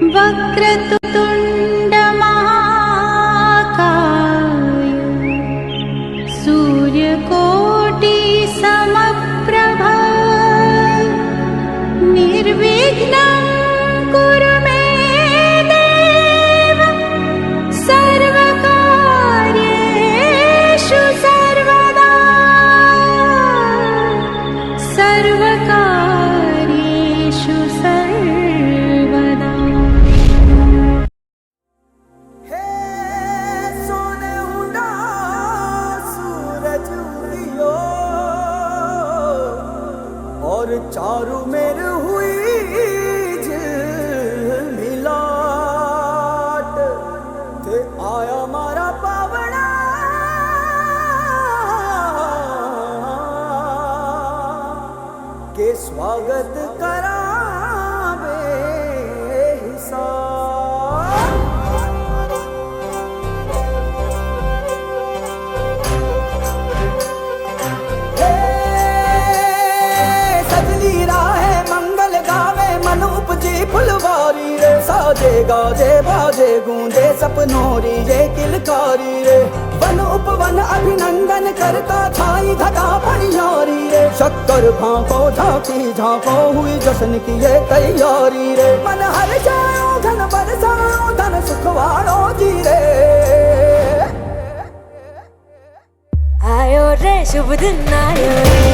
वक्रतुण्ड महाकाय सूर्यकोटि समप्रभ निर्विघ्नं कुरु मे देव सर्वकार्येषु सर्वदा सर्वकार्येषु सर्वदा। हे सोने उड़ा सूरज उदियो और चारू मेर हुई झिलमिलाट ते आया मारा पावड़ा के स्वागत करावे हिसाब। सजली राहे मंगल गावे मन उपजी फुलवारी रे साजे गाजे बाजे गूंजे सपनोरी ये किलकारी रे वन उपवन अभिनंदन करता छाई धगा पनियारी रे शक्कर भांको झांकी झांको हुई जश्न की ये तैयारी रे मन हर जाओ धन बरसाओ धन सुखवाड़ो जी रे। आयो रे शुभ दिन आयो रे।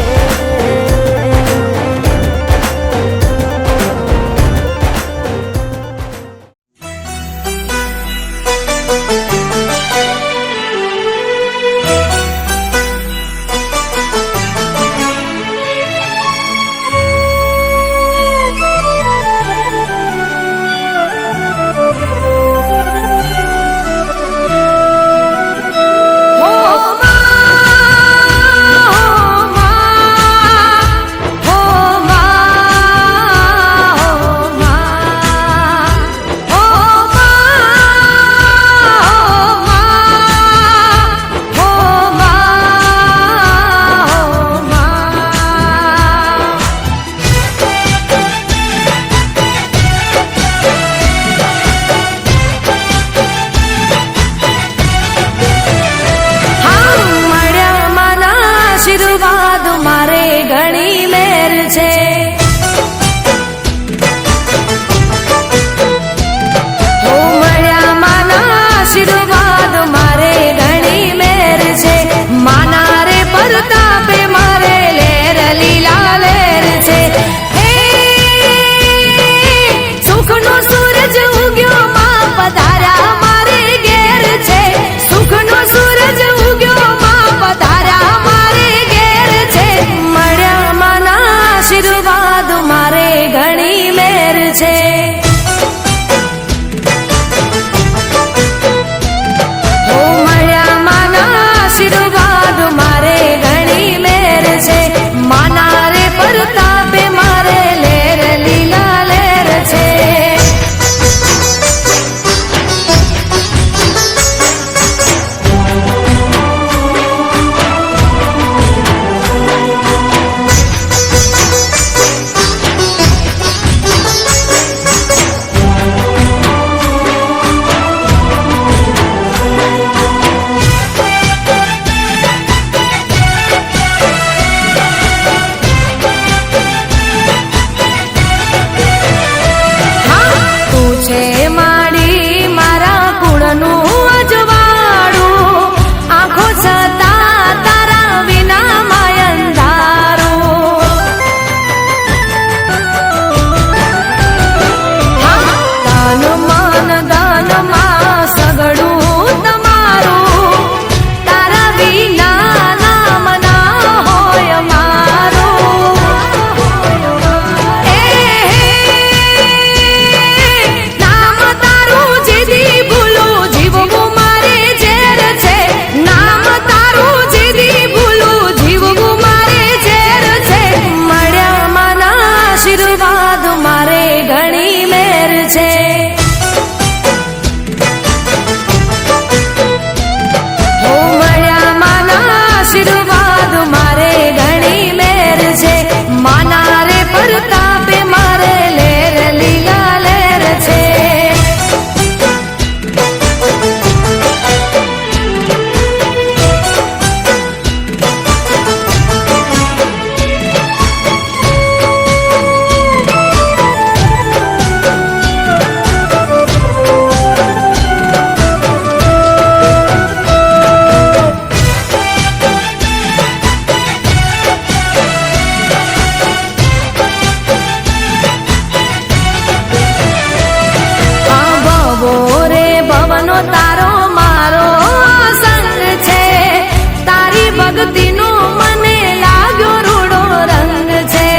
ભક્તિનો મને લાગ્યો રૂડો રંગ છે.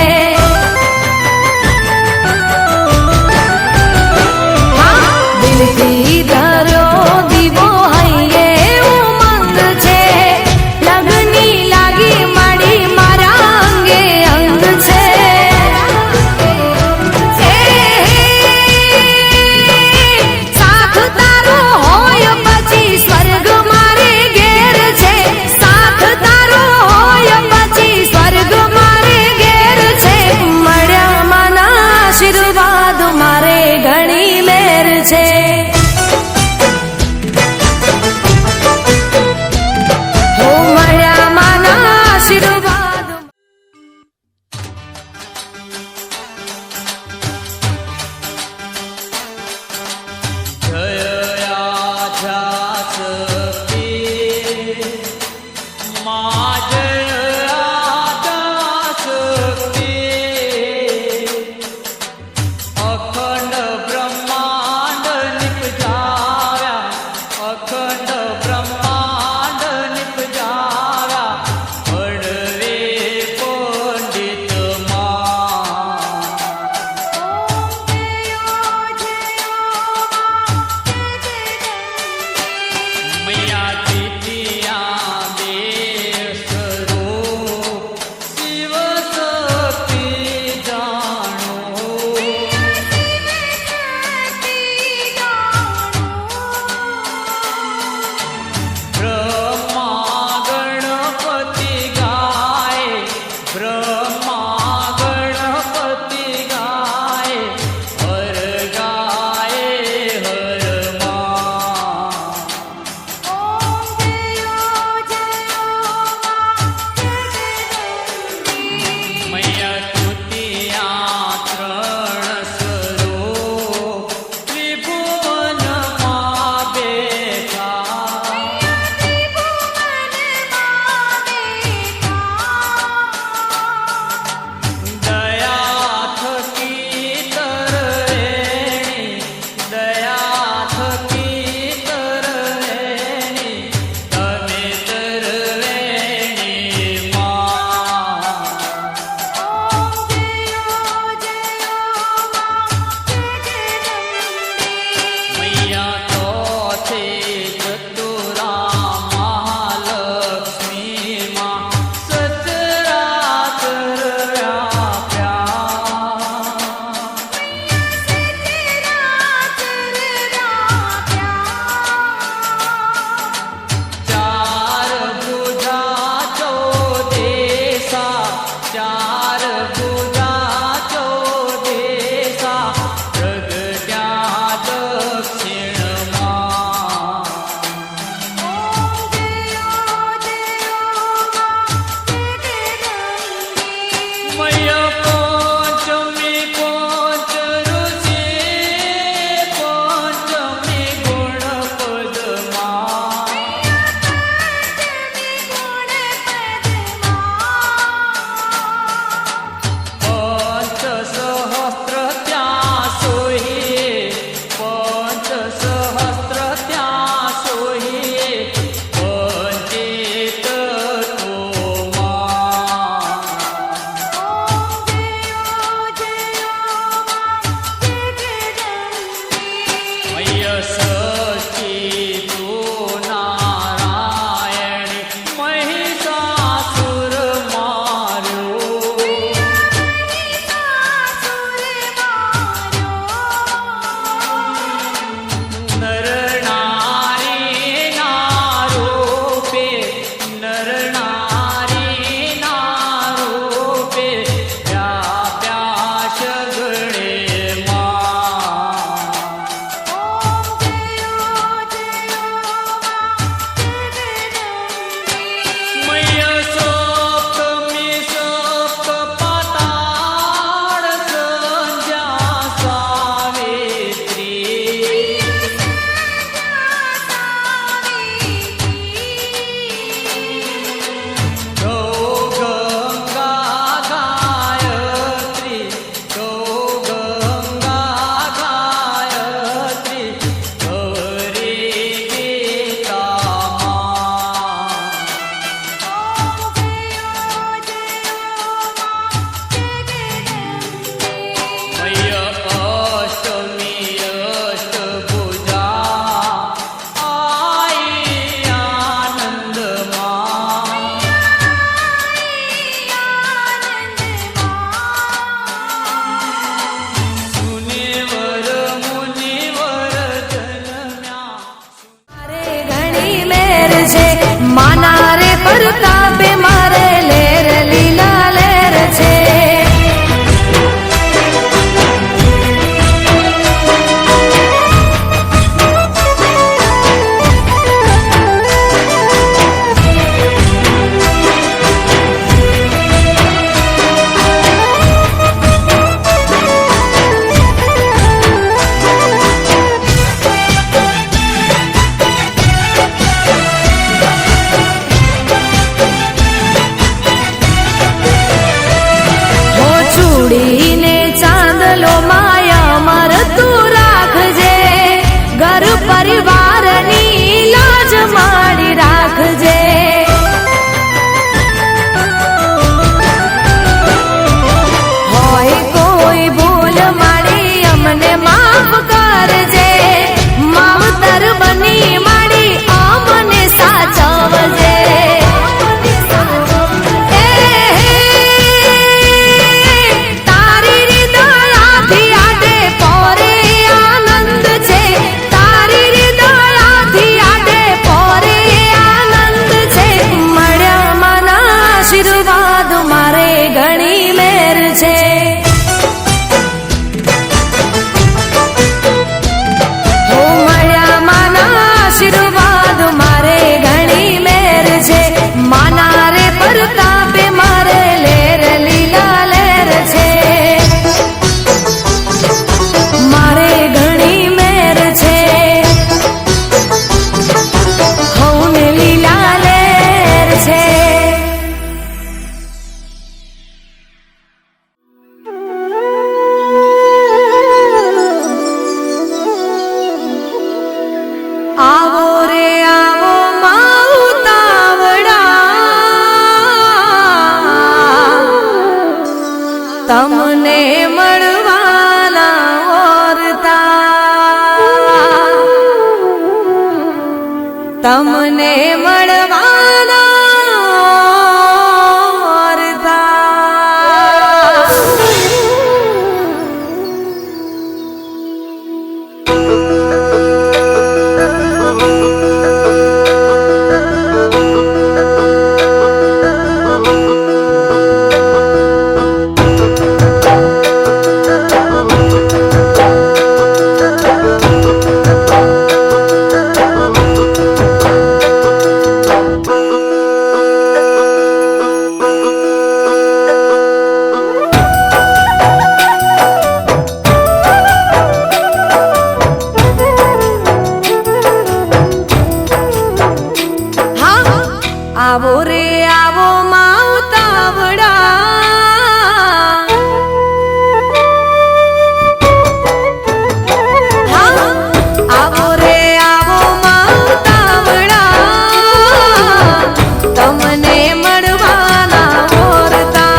દિલથી ધર્યો દીવો હૈયે ઉમંગ છે. લગની લાગી માડી મારા અંગે અંગ છે. સાથ તારો હોય પછી સ્વર્ગ મારે ઘેર છે. સાથ તારો હોય પછી સ્વર્ગ મારે ઘેર છે. મળ્યા માના આશીર્વાદ મારે ઘણી મેર છે. હો મળ્યા માના આશીર્વાદ. અખંડ બ્રહ્માંડ નિપજાવ્યા, અખંડ બ્રહ્માંડ નિપજાવ્યા, અડવે પંડિત મૈયા દીતિયા બે સ્વરૂપ શિવ શક્તિ જાણો. તમને મળવાના આવો રે આવો માવતાવડા હા આવો રે આવો માવતાવડા તમને મળવાના ઓરતા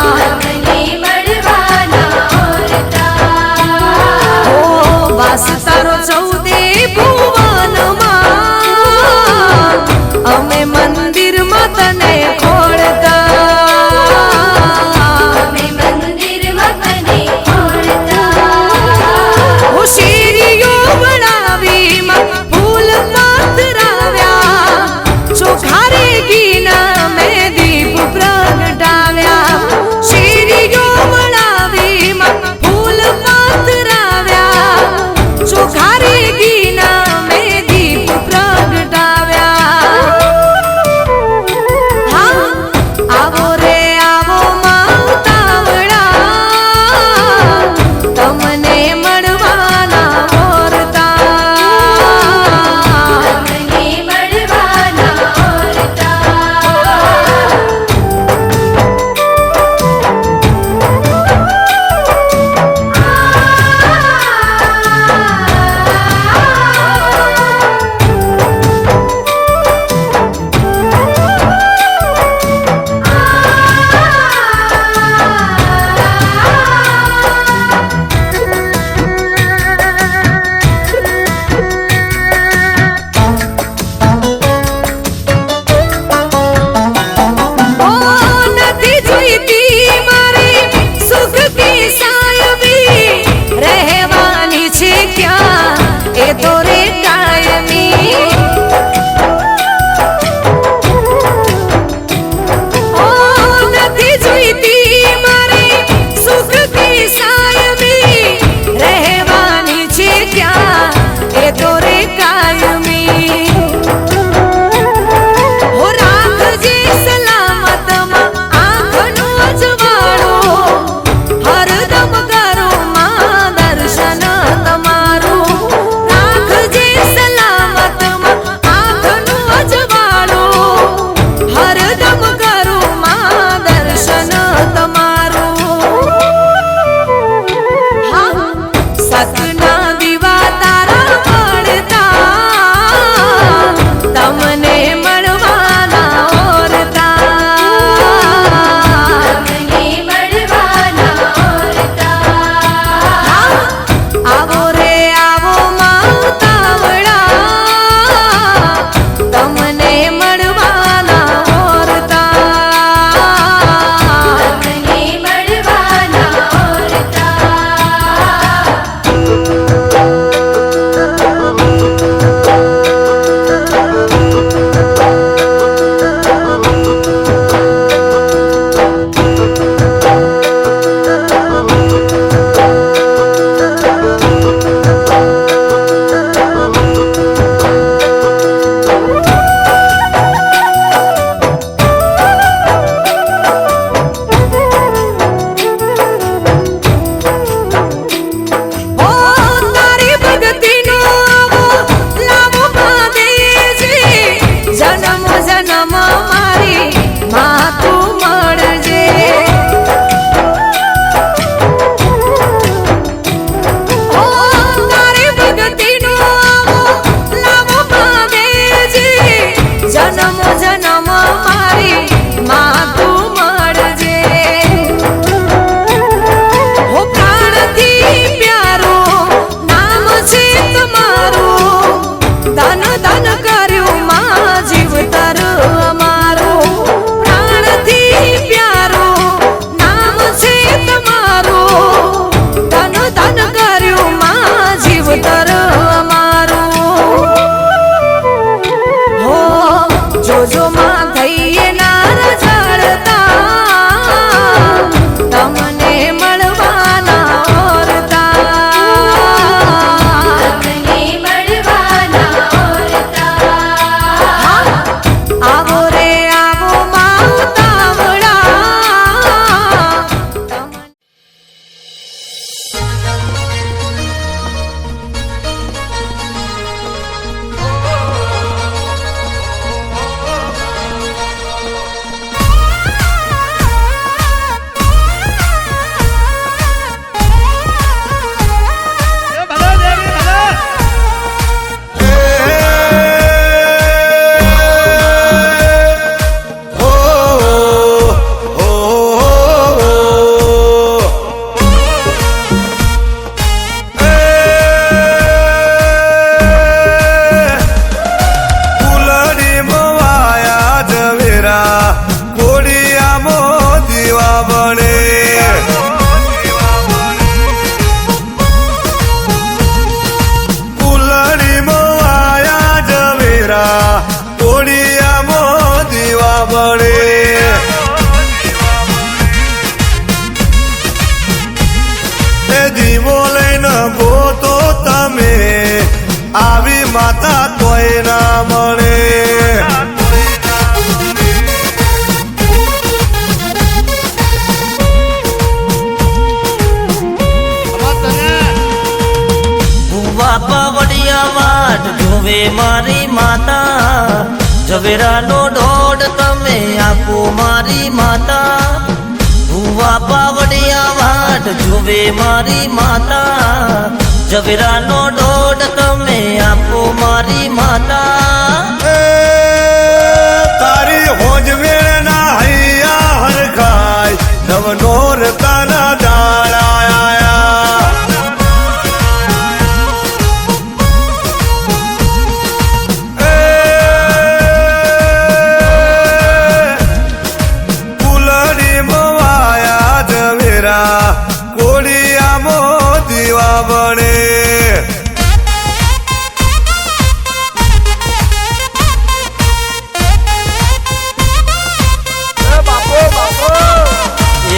તમને મળવાના ઓરતા ઓ વાસ તારો ચૌદે ભુવનમાં અમે મંદિરમાં તને ખોળતા અમે મંદિરમાં તને ખોળતા હું શેરીઓ બનાવીમાં ફૂલ પાથરાવ્યા ચોખારે ઘીના મેં દીપ પ્રગટાવ્યા શેરીઓ બનાવીમાં ફૂલ પાથરાવ્યા ચોખારે ઘીના મેં દીપ પ્રગટાવ્યા આવો રે આવો માવતાવડા તમને મળવાના ઓરતા તમને મળવાના ઓરતા દીવો લઈને ગોતો તમે આવી માતા તોય ના મળે પાવડિયા વાટ જોવે મારી માતા ઝવેરાનો દોડ તમે આપો મારી માતા ભુવા પાવડિયા વાટ જોવે મારી માતા ઝવેરાનો દોડ તમે આપો મારી માતા તારી હોજ વેળના હૈયા હરખાય નવનોર તાના દાળાયા કોડિયામો દીવા બને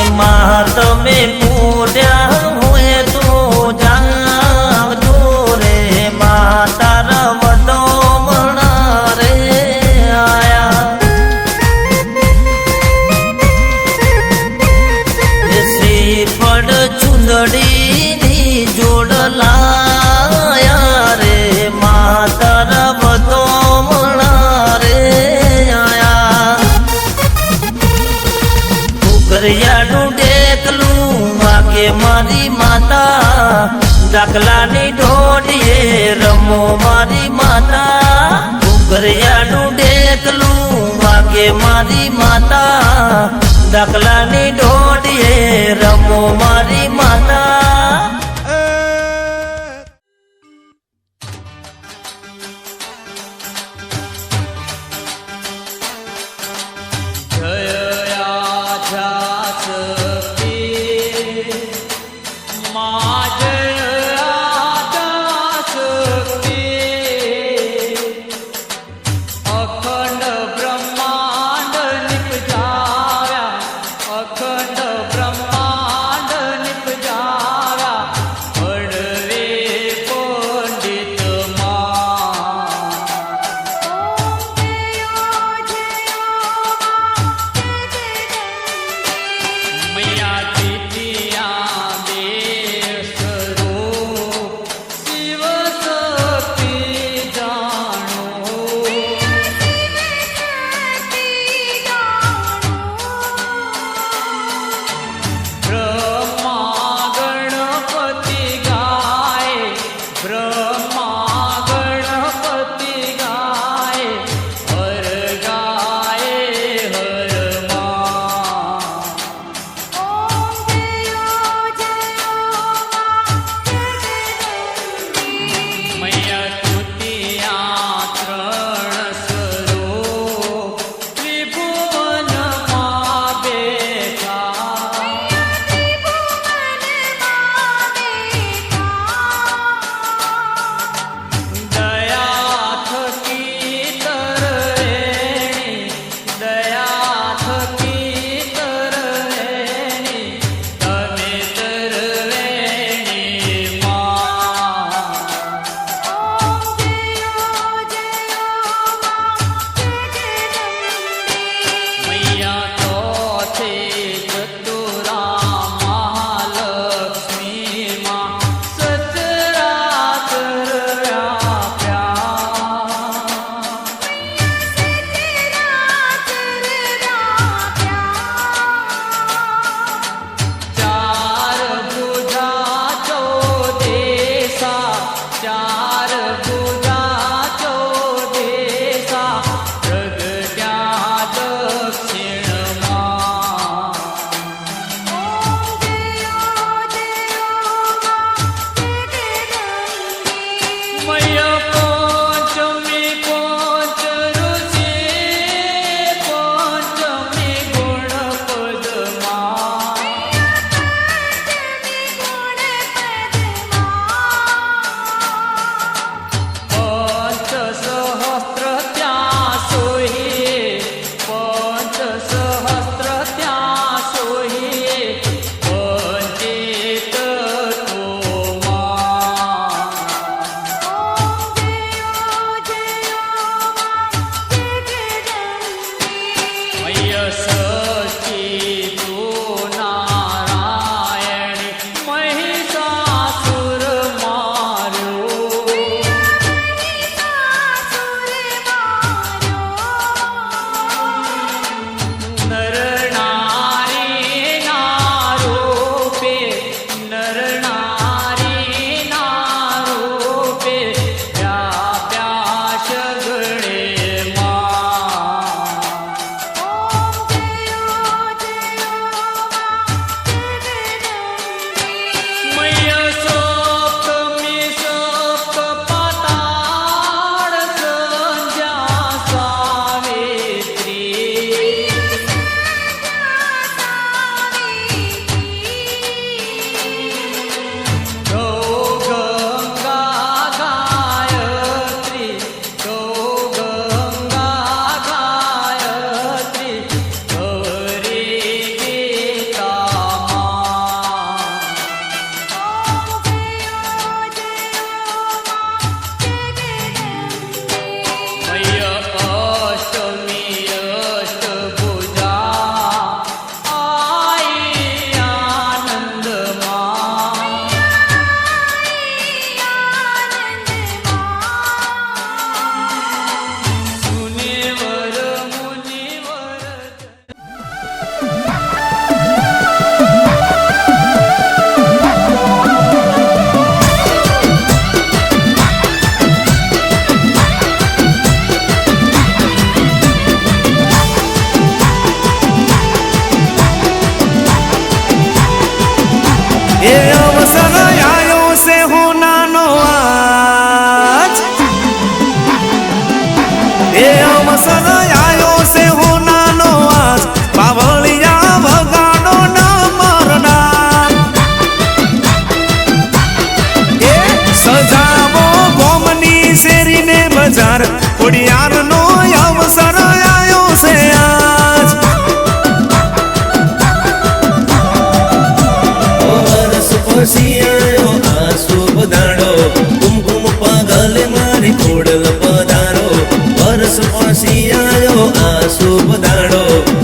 એમાં તમે પૂર્યા હોય તો જાવજો રે માતા વડો મણા રે આયા શ્રીફળ ચુંદડીની જોડ લાયા રે માતા વડો મણા રે આયા કરિયાનું ડેકલું વાગે મારી માતા ડાકલાની ઢોડીએ રમો મારી માતા કરિયાનું ડેકલું વાગે મારી માતા ડાકલાની ઢોડીએ રમો મારી માતા मैया तिथिया देश અવસાર ખોડિયારનો અવસર આવ્યો છે આજ વરસ પછી આયો આ શુભ દાડો કુમકુમ પાગલે મારી ખોડલ પધારો વરસ પછી આયો આ શુભ દાડો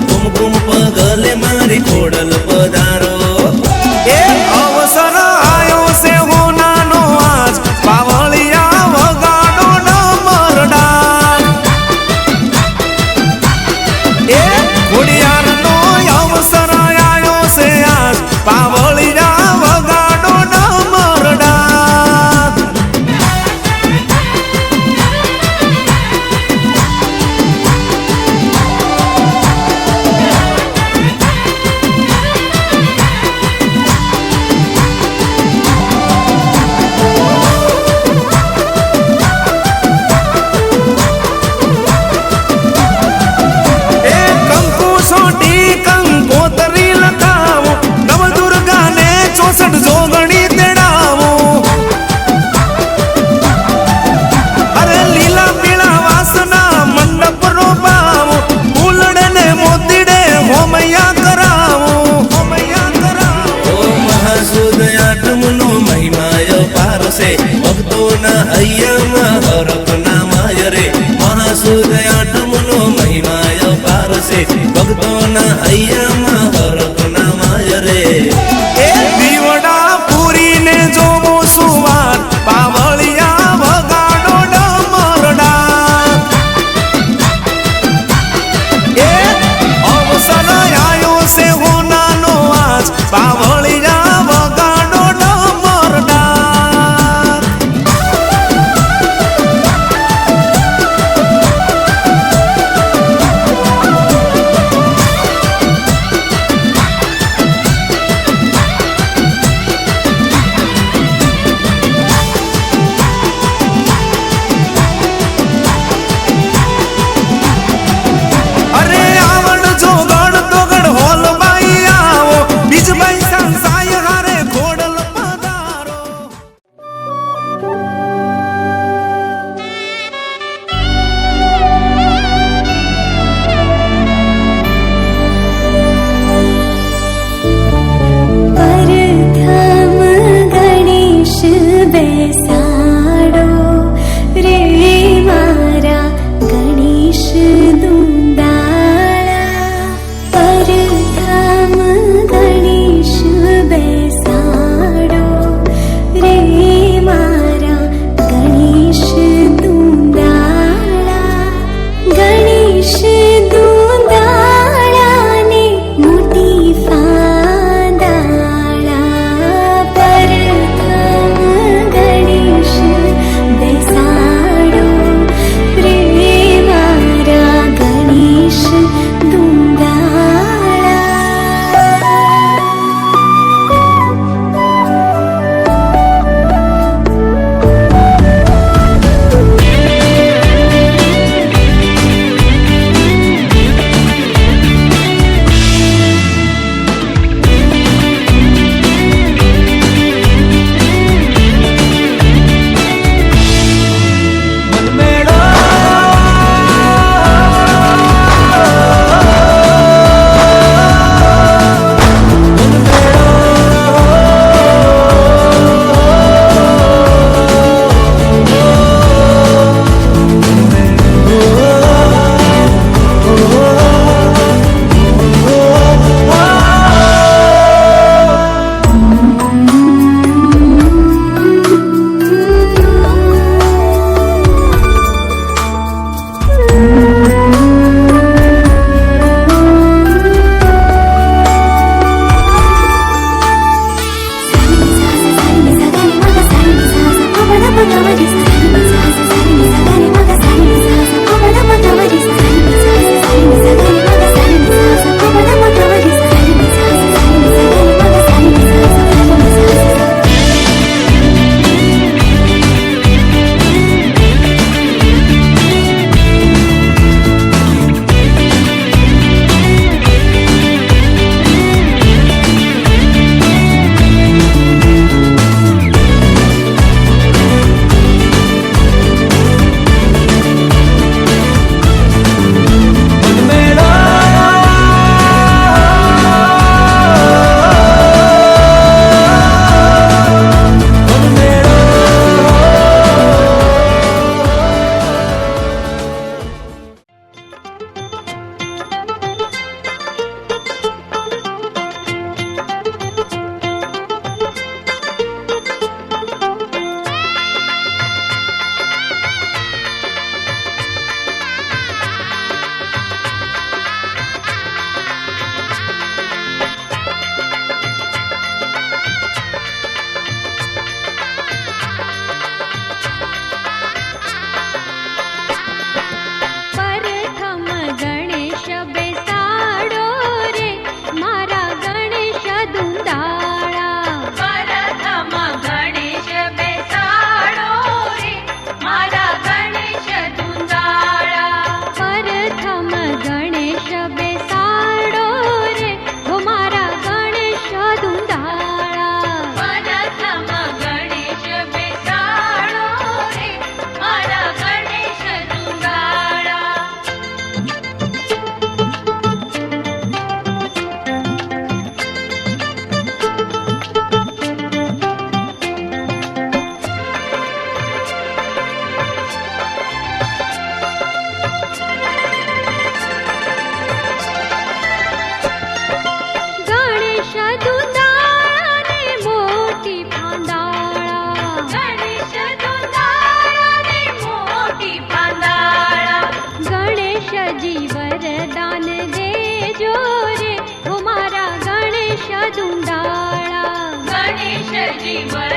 કુમકુમ પાગલે મારી ખોડલ પધારો એ અવસર આવ્યો છે હોનાનો આજ પાવળિયા વગાડો ડમર ડાક એ ખોડિયારનો અવસર આવ્યો છે આજ પાવળિયા વગાડો ડમર ડાક એ કંકુ સોટી કંકોતરી લખાવો નવ દુર્ગાને 64 જોગણી તેડાવો અરે લીલા પીળા વાસના મંડપ રોપાવો ફૂલડે મોતીડે હોમૈયા કરાવો ઓ મહાસુદ આઠમનો મહિમાય પાર છે ભક્તોના હૈયામાં હરખ ના માય રે મહાસુદ આઠમનો મહિમાય પાર છે ભક્તોના હૈયામાં હરખ ના માય રે એ દીવડા પૂરીને જોવો સુવાર પાવળિયા વગાડો ડમર ડાક એ અવસર આવ્યો છે હોનાનો આજ પાવળિયા વગાડો ડમર ડાક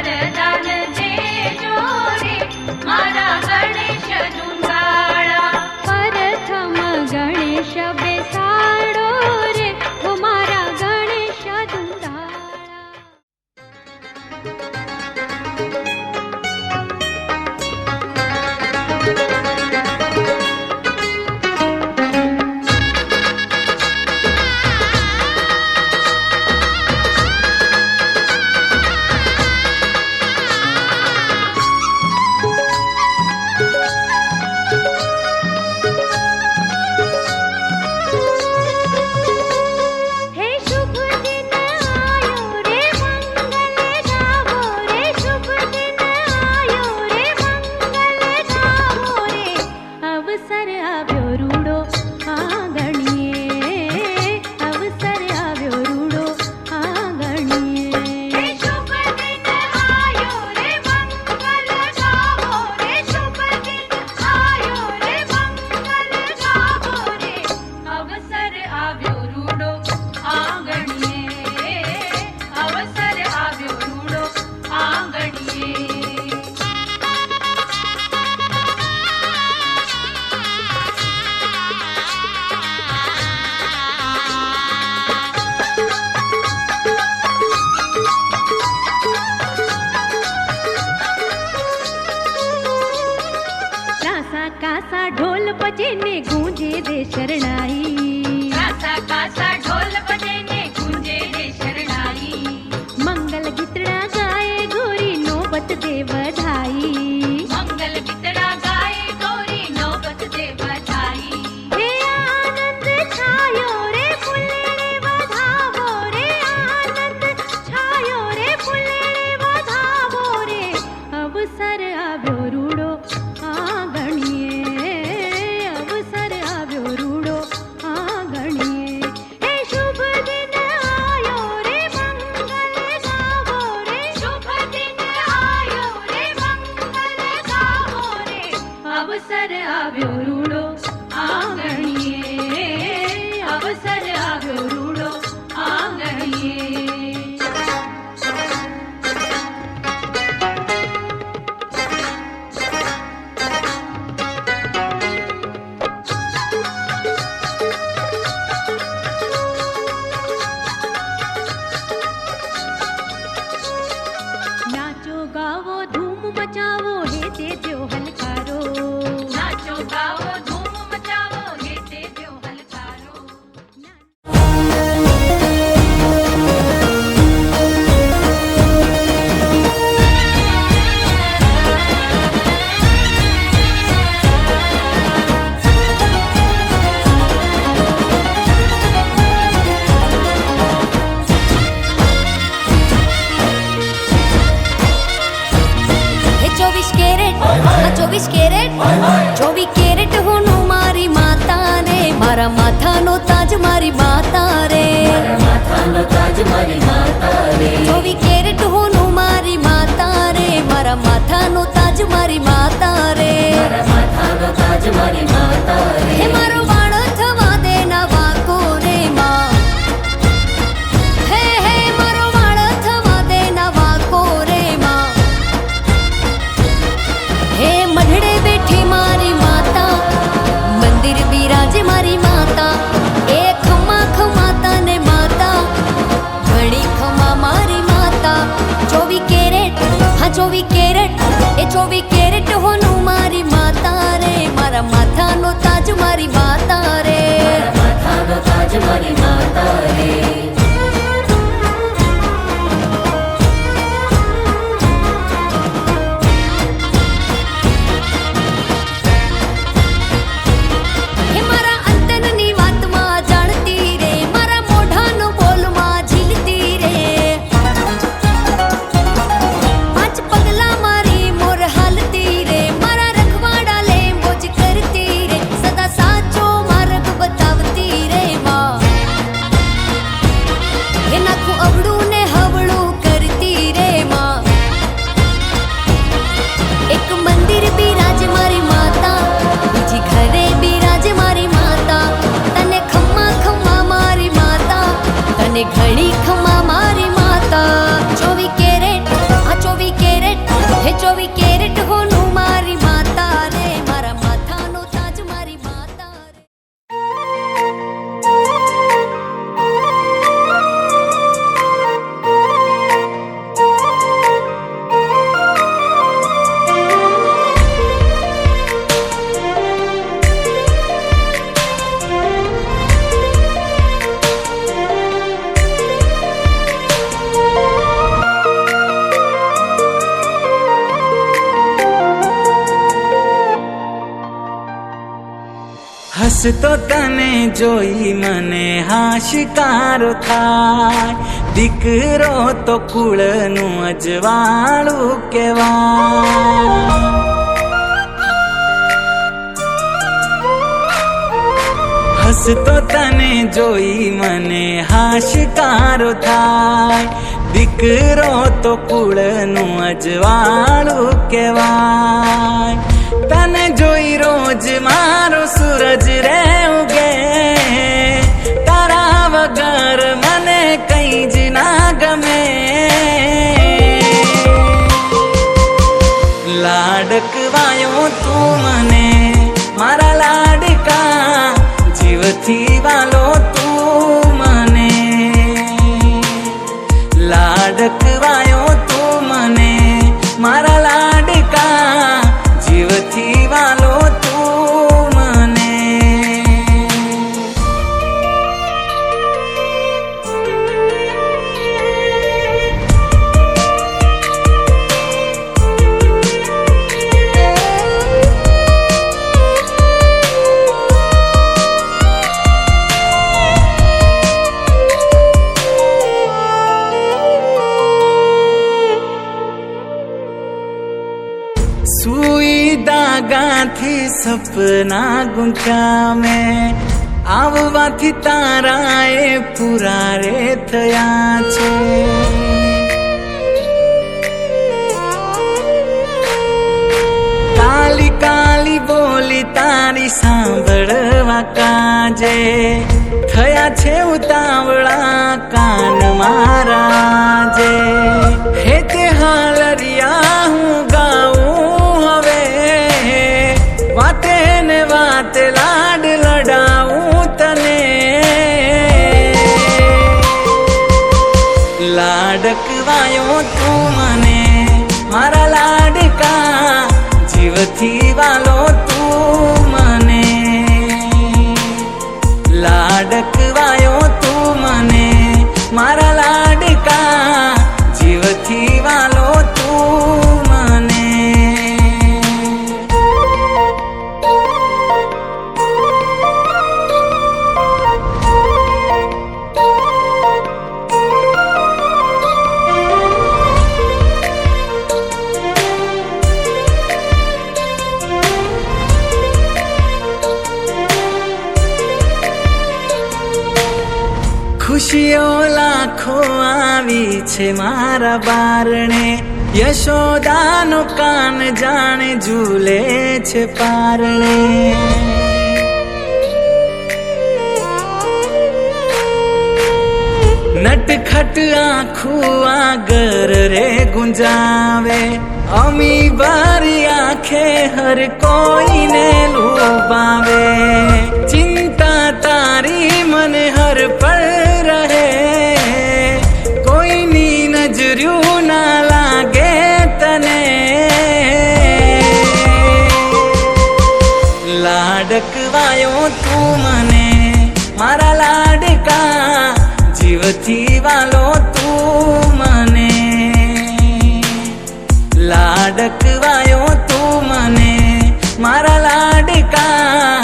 वरदान देजो रे मारा गणेश दुंदाळा प्रथम गणेश बेसाडो रे हो मारा गणेश दुंदाळा हे शुभ दिन आयो रे मंगल गावो रे शुभ दिन आयो रे मंगल गावो रे अवसर आव्यो रूडो आंगणिये अवसर आव्यो रूडो आंगणिये हे शुभ दिन आयो रे मंगल गावो रे शुभ दिन आयो रे मंगल गावो रे अवसर आव्यो रूडो आंगणिये अवसर आव्यो रूडो आंगणिये रासा कासा ढोल बजे ने गूंजे दे शरणाई रासा कासा ढोल बजे ने गूंजे दे शरणाई मंगल गीतड़ा गाए गोरी नौबत दे बधाई मंगल गीतड़ा गाए गोरी नौबत दे बधाई हे आनंद छायो रे फुल्लेड़े वधावो रे आनंद छायो रे फुल्लेड़े वधावो रे अवसर आव्यो रूडो आंगणिये अवसर आव्यो रूडो आंगणिये हे शुभ दिन आयो रे मंगल गावो रे शुभ दिन आयो रे मंगल गावो रे अवसर आव्यो रूडो आंगणिये अवसर आव्यो रूडो आंगणिये नाचो गावो धूम मचावो हे देजो हलकारो नाचो गावो धूम मचावो हे देजो हलकारो હે 24 કેરેટ હોનું મારી માતા રે મારા માથાનો તાજ મારી માતા રે 24 કેરેટ હોનું મારી માતા રે મારા માથાનો તાજ મારી માતા રે હે મારો વાળ થવા દે ના વાકો રે માં હે હે મારો વાળ થવા દે ના વાકો રે માં હે મઢડે બેઠી મારી માતા મંદિર બિરાજે મારી માતા એ ખમા ખમાતા ને માતા ઘણી ખમા મારી માતા 24 કેરેટ હા 24 કેરેટ એ 24 કેરેટ હોનું મારી માતા રે મારા માથાનો તાજ મારી માતા રે હે મારા અંતરની વાતમાં જાણતી રે મારા મોઢાનો બોલમાં ઝીલતી રે 5 પગલા મારી મોર હાલતી રે મારા રખવાડા લે મોજ કરતી રે સદા સાચો માર્ગ બતાવતી રે માં હસતો તને જોઈ મને હાશિકારો થાય, દીકરો તો કુળનું અજવાળું કહેવાય. હસતો તને જોઈ મને હાશિકારો થાય, દીકરો તો કુળનું અજવાળું કહેવાય. તને જોઈ રોજ મારો સૂરજ રે ઉગે, તારા વગર મને કઈ જ ના ગમે. લાડકવાયો તું મને મારા લાડકા, જીવથી વાલો તું મને. લાડકવાયો તું મને મારા લાડકા, જીવથી વાલો તું મને. સુઈ દાગાથી સપના ગુંથ્યા મેં, આવવાથી તારા એ પૂરા રે થયા છે. કાલી કાલી બોલી તારી સાંભળવા કાજે, થયા છે ઉતાવળા કાન મારા જે. હે તે હાલરિયા હું ગાઉં હવે, વાતે ને વાતે લાડ લડાવું તને. લાડકવાયો તું મને મારા લાડકા, જીવથી વાલો તું મને. લાડકવાયો તું મને મારા લાડકા, જીવથી વાલો તું મને. ખુશીઓ લાખો આવી છે મારા બારણે, યશોદાનો કાન જાણે ઝૂલે છે પારણે. નટખટ આખું આગર રે ગુંજાવે, અમી બારી આંખે હર કોઈને લુભાવે. ચિંતા તારી મને હર પળ રહે, કોઈની નજર્યું ના લાગે તને. લાડકવાયો તું મને મારા લાડકા, જીવથી વાલો તું મને. લાડકવાયો તું મને મારા લાડકા,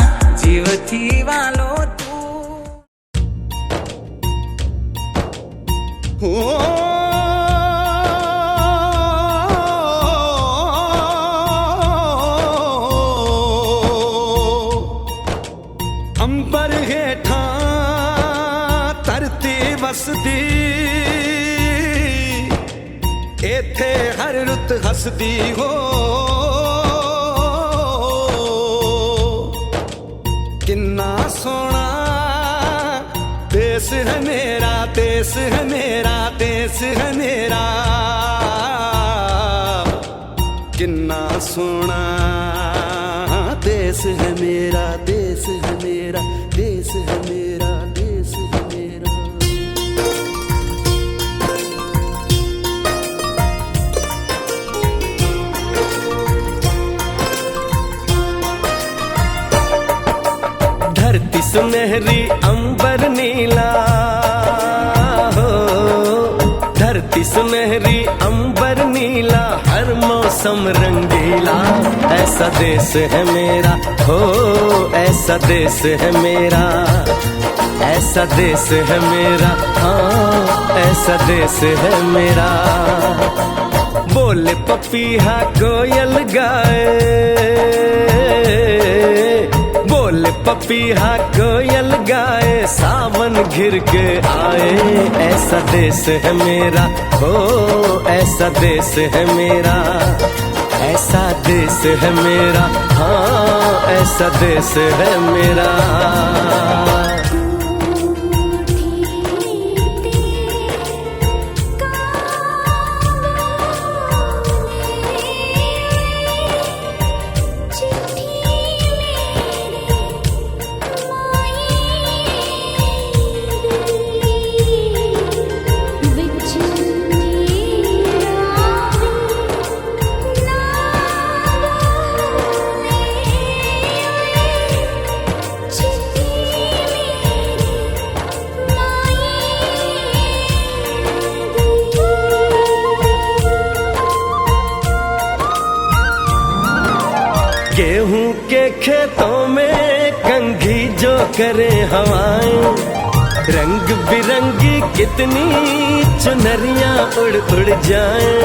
જીવથી વાલો તું. અંબર હેઠા તરતી વસતી, એથે હર રૂત હસતી હો. किन्ना सोना देश है मेरा, देश है मेरा, देश है मेरा. किन्ना सोना देश है मेरा, देश है मेरा, देश है मेरा, देश है मेरा. धरती सुनहरी अंबर नीला हो, धरती सुनहरी अंबर नीला, हर मौसम मौसम रंगीला, ऐसा देश है मेरा, हो ऐसा देश है मेरा, ऐसा देश है मेरा, हाँ ऐसा देश है मेरा। बोले पपीहा कोयल गाए, बोले पपीहा कोयल गाए, सावन घिर के आए, ऐसा देश है मेरा, हो ऐसा देश है मेरा, ऐसा देश है मेरा, हाँ ऐसा देश है मेरा। गेहूं के खेतों में कंघी जो करे हवाएं, रंग बिरंगी कितनी चुनरियां उड़ उड़ जाएं।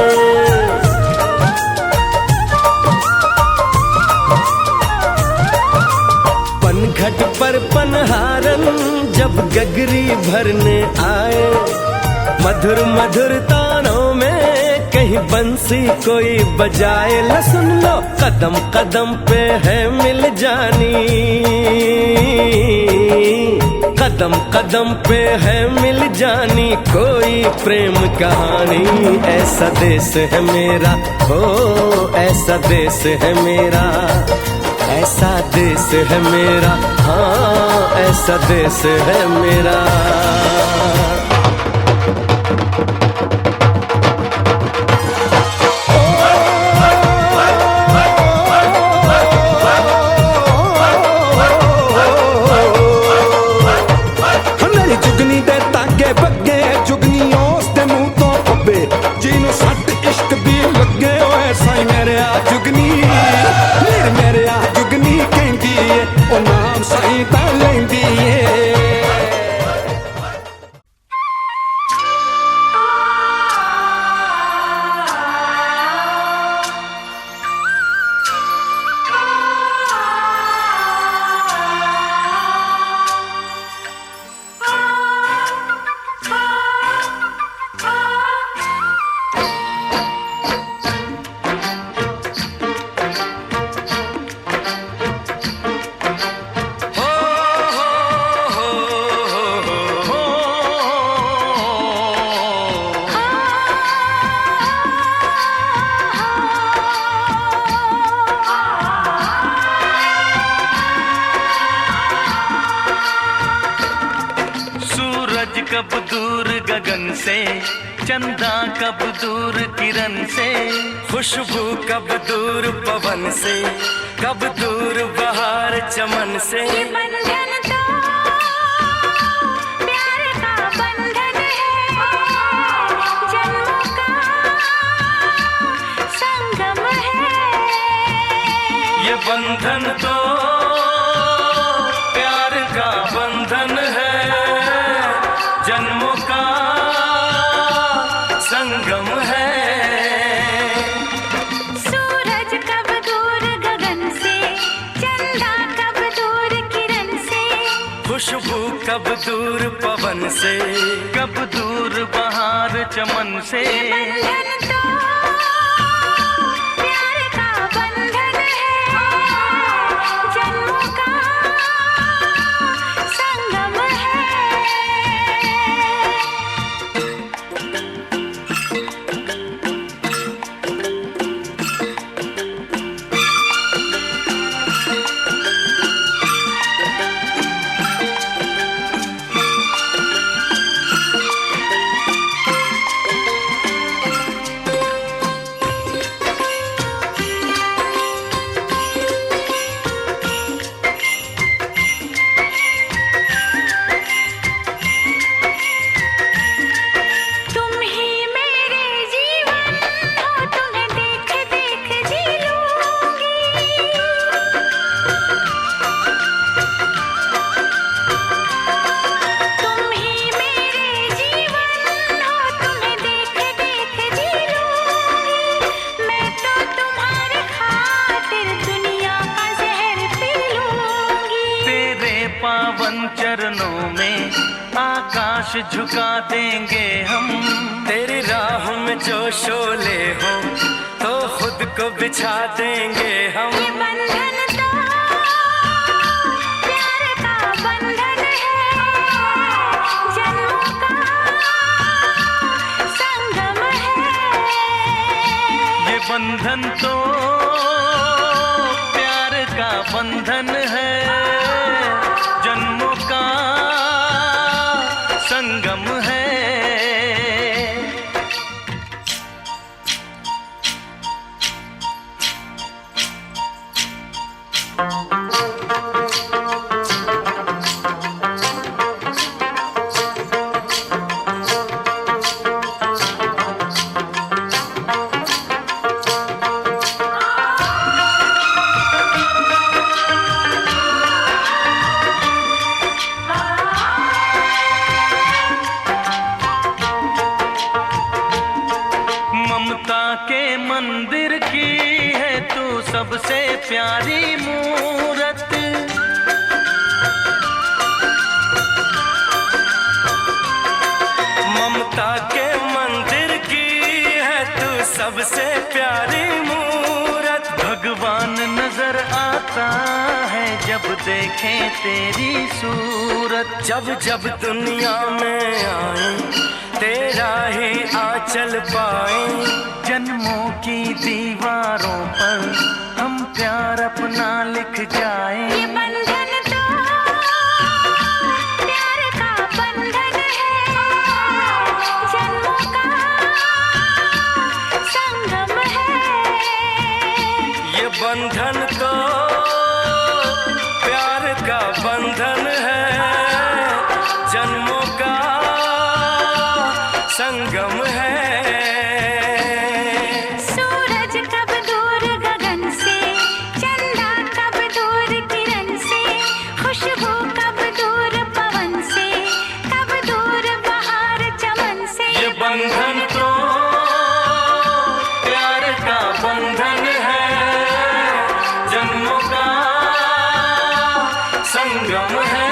पनघट पर पनहारन जब गगरी भरने आए, मधुर मधुर तानों में कहीं बंसी कोई बजाए, ल सुन लो कदम कदम पे है मिल जानी, कदम कदम पे है मिल जानी कोई प्रेम कहानी, ऐसा देश है मेरा, हो ऐसा देश है मेरा, ऐसा देश है मेरा, हाँ ऐसा देश है मेरा। कब दूर गगन से, चंदा कब दूर किरण से, खुशबू कब दूर पवन से, कब दूर बहार चमन से। ये बंधन तो प्यार का बंधन है, जन्मों का संगम है। ये बंधन तो प्यार का बंधन है, जन्मों का संगम है। सूरज कब दूर गगन से, चंदा कब दूर किरण से, खुशबू कब दूर पवन से, कब दूर बहार चमन से। बंधन तो प्यार का बंधन है, जन्मों का संगम है। चरणों में आकाश झुका देंगे हम। तेरी राह में जो शोले हो तो खुद को बिछा देंगे हम। ये बंधन तो प्यार का बंधन है, जन्मों का संगम है। ये बंधन तो प्यार का बंधन है, जन्मों का संगम है। ममता के मंदिर की है तू सबसे प्यारी मूरत। ममता के मंदिर की है तू सबसे प्यारी मूरत। भगवान नजर आता है जब देखे तेरी सूरत। जब जब दुनिया में आए तेरा ही आंचल पाए, जन्मों की दीवारों पर हम प्यार अपना लिख जाए। ये बंधन तो प्यार का बंधन है, जन्मों का संगम है। ये बंधन तो प्यार का बंधन है, जन्मों का संगम है। सूरज कब दूर गगन से, चंदा कब दूर किरण से, खुशबू कब दूर पवन से, कब दूर बहार चमन से। ये बंधन तो प्यार का बंधन है, जन्मों का संगम है।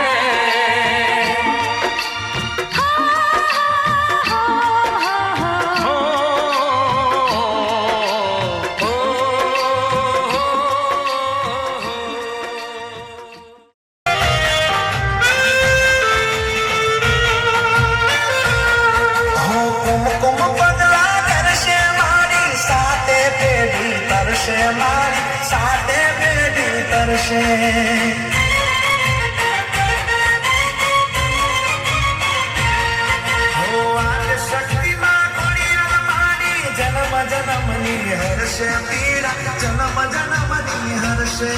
कुमकुम पगला करशे मारी साते पेढ़ी तरशे मारी साते पेढ़ी तरशे। हो आज शक्ति मां गुड़ियल मारी जन्म जन्मनी हर्षे पीड़ा जन्म जन्मनी हर्षे।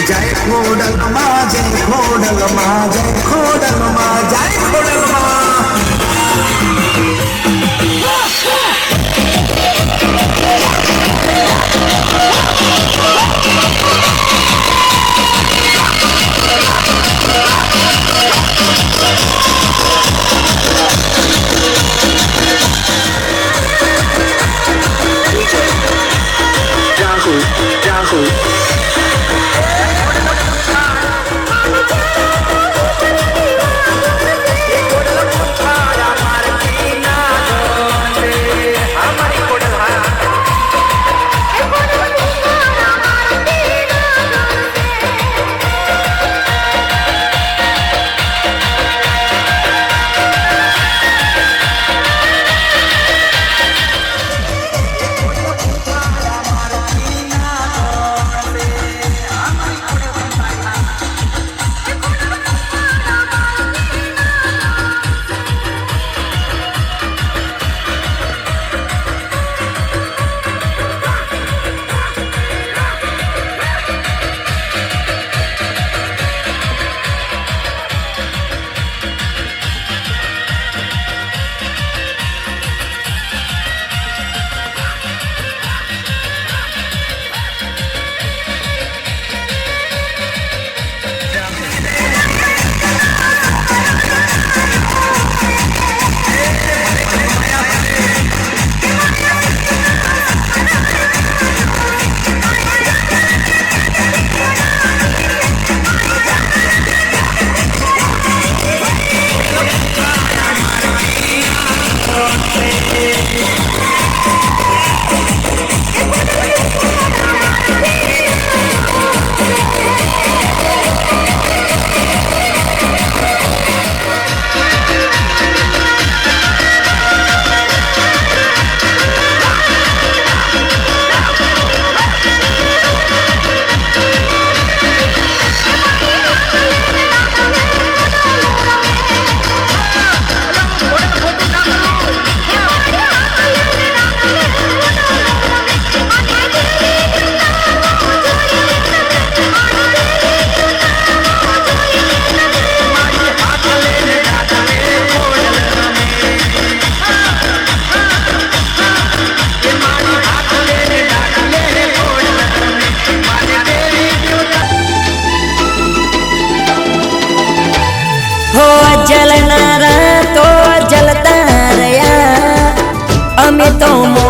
जय खोडल मां जय खोडल मां जय खोडल मां जय खोडल मां।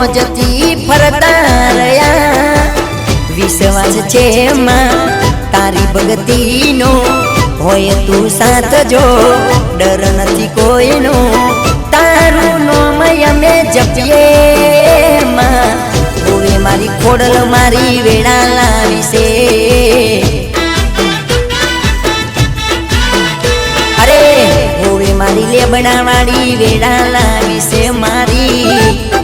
જતી ફરતા રહ્યા વિશ્વાસ છે માં તારી ભગતીનો હોય તું સાથ જો ડર નથી કોઈનો તારું નામ અમે જપીએ માં હવે મારી ખોડલ મારી વેળા લાવી છે અરે હવે મારી લેબડા વાળી વેળા લાવી છે મારી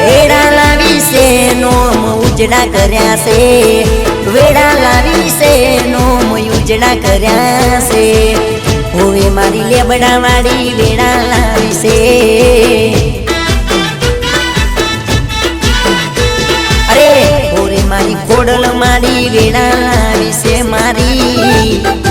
વેળા લાવી છે નોમ ઉજડા કર્યા છે વેળા લાવી છે નોમ ઉજડા કર્યા છે હવે મારી લેબડા વાળી વેળા લાવી છે અરે હવે મારી ખોડલ મારી વેળા લાવી છે મારી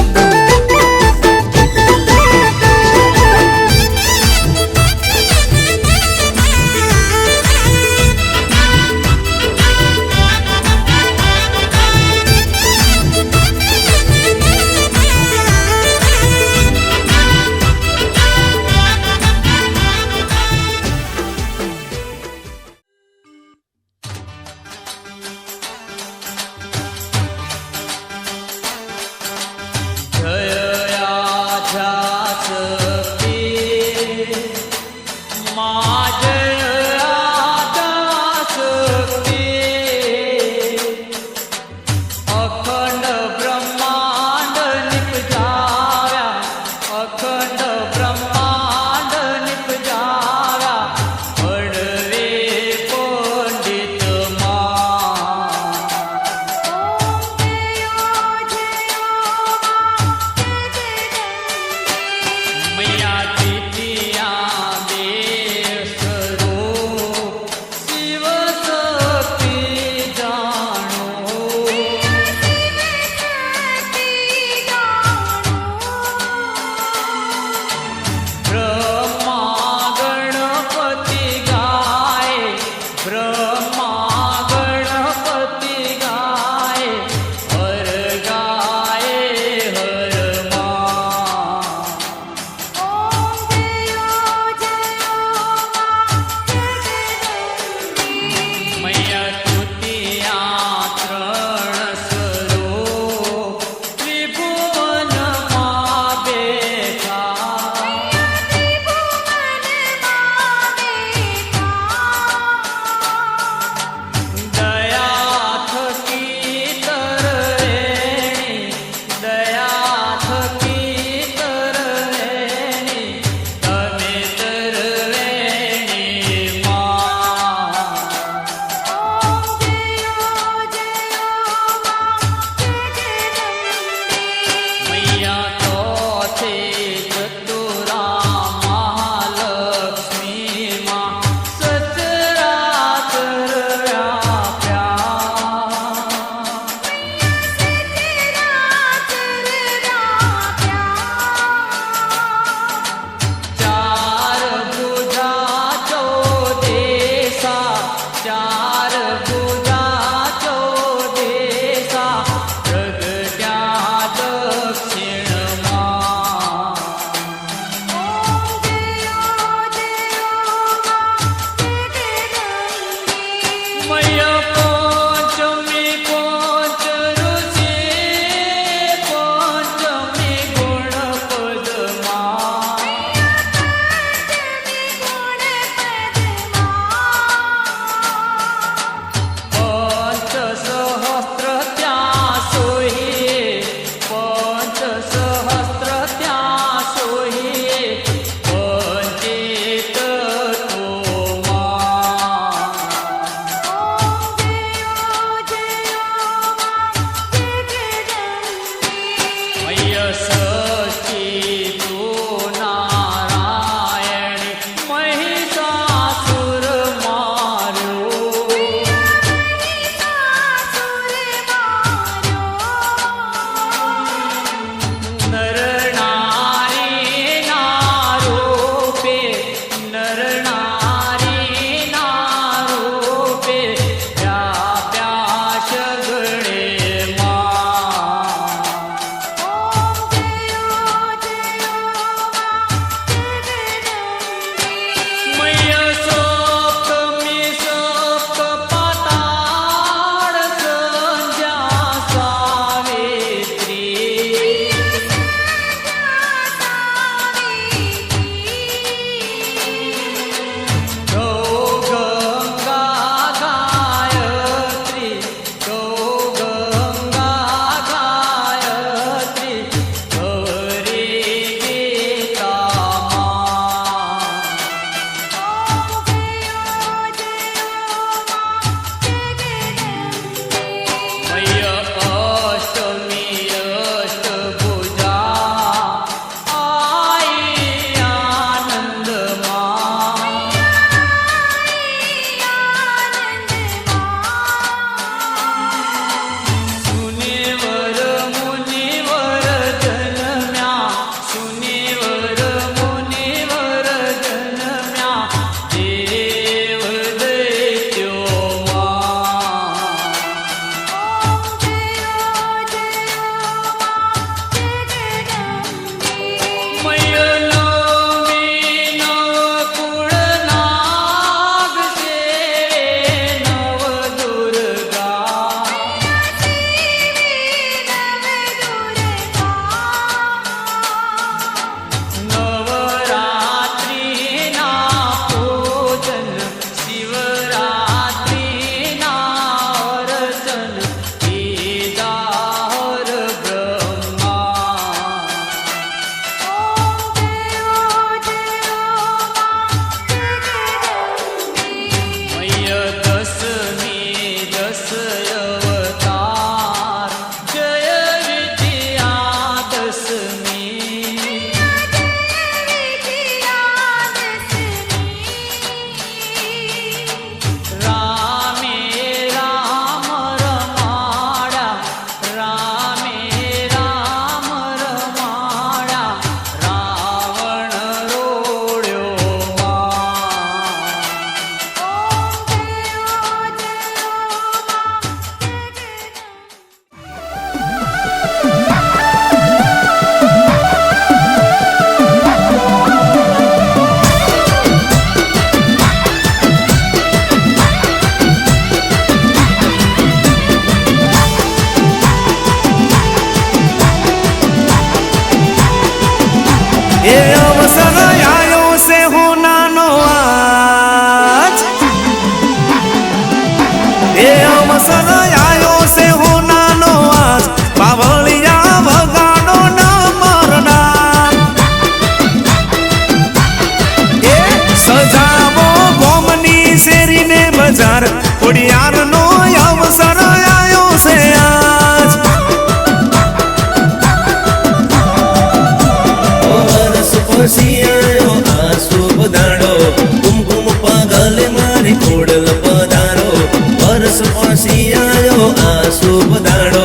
વરસ પછી આયો આ શુભ દાડો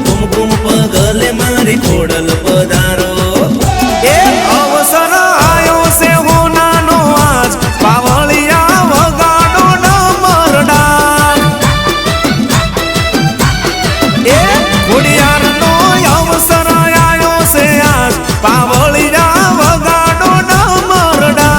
કુમકુમ પગલે મારી ખોડલ પધારો એ અવસર આયો છે હોનાનો આજ પાવળિયા વગાડો ડમરડાર એ ખોડિયારનો અવસર આયો છે આજ પાવળિયા વગાડો ડમરડાર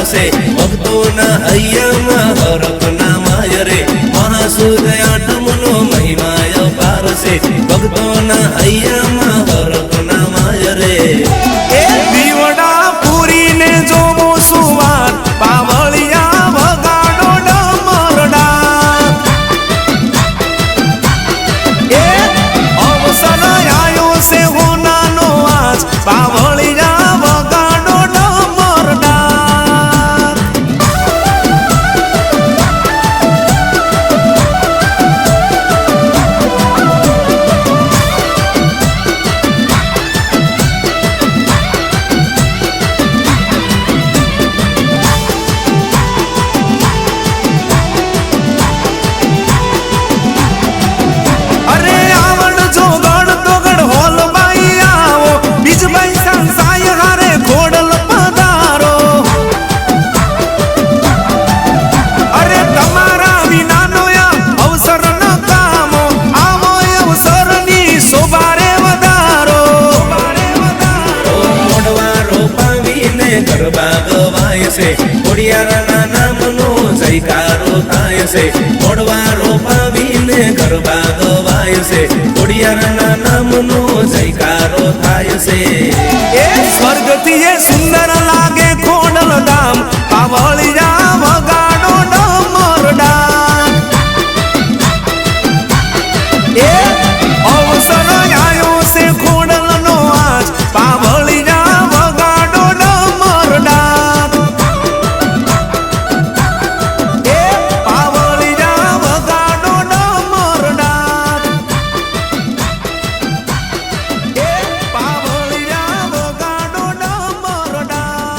ભક્તોના હૈયામાં હરખ ના માય રે મહાસુદ આઠમનો મહિમાય પાર છે ભક્તોના હૈયામાં હરખ ના માય રે એ દીવડા પૂરીને જોવો સુવાર પાવળિયા વગાડો ડમરડાર એ અવસર આયો છે હોનાનો આજ પાવળિયા વગાડો ડમરડાર અરે આવડ જોગડ તોગડ હોલ બાઈ આવો બીજભાઈ સંસાય હારે ખોડલ પધારો અરે તમારા વિનાનો આ અવસર ન કામો આવો અવસરની શોભારે વધારો મોડવા રોપાવીને ગરબા ગવાય છે ખોડિયારના નામનો જયકારો થાય છે મોડવા રોપાવીને ગરબા ગવાય છે ખોડિયારના નામનો જયકારો થાય છે એ સ્વર્ગથી એ સુંદર લાગે ખોડલ ધામ પાવળિયા વગાડો ડમરડાર એ અવસર આયો છે ખોડલનો આજ પાવળિયા વગાડો ડમરડાર એ પાવળિયા વગાડો ડમરડાર એ પાવળિયા વગાડો ડમરડાર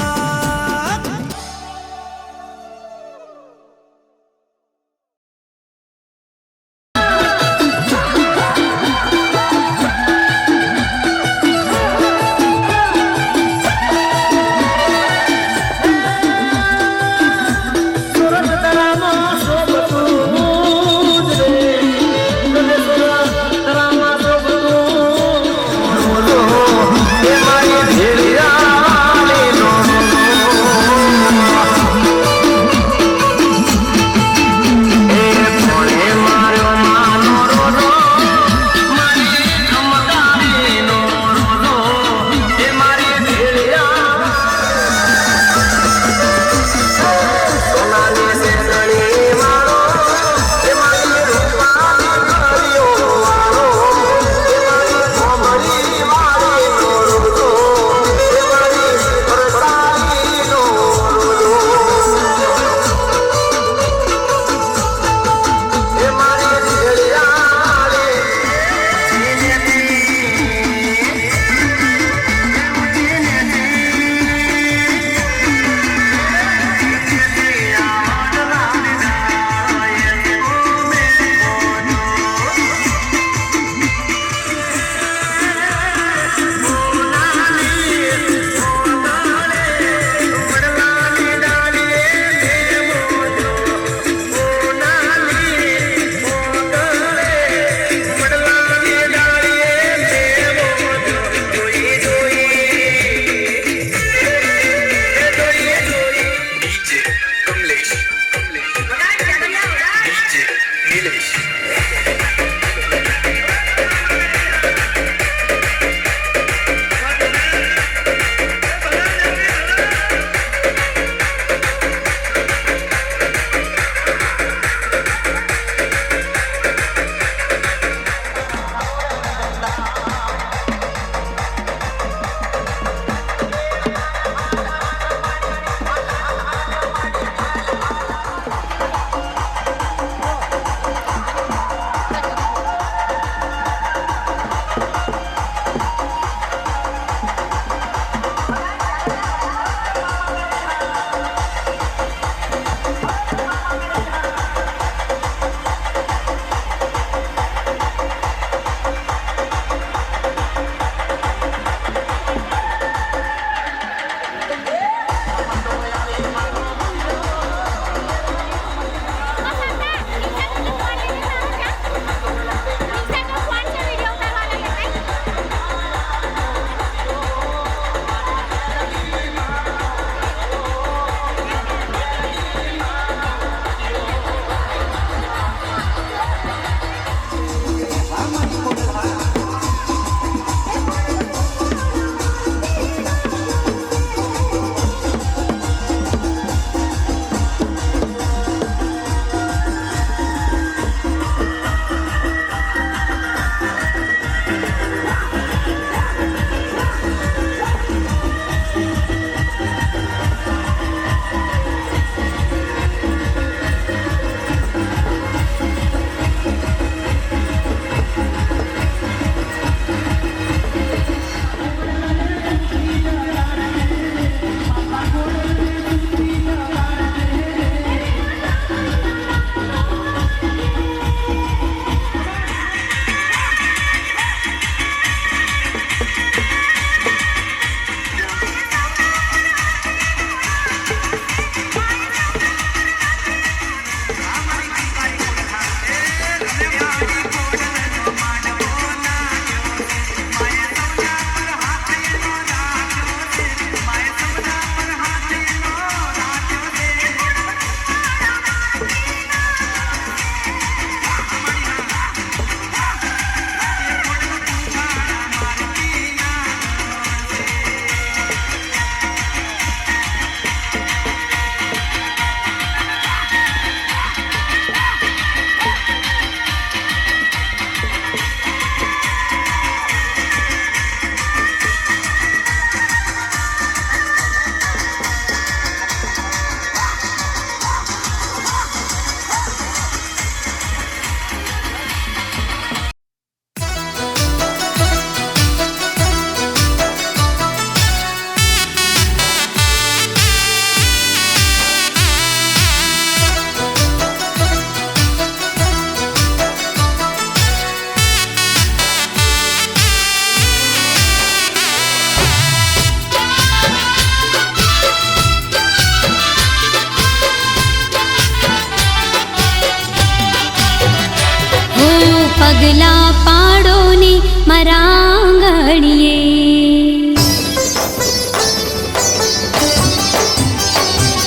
પગલા પાડો ને મારા આંગણીએ.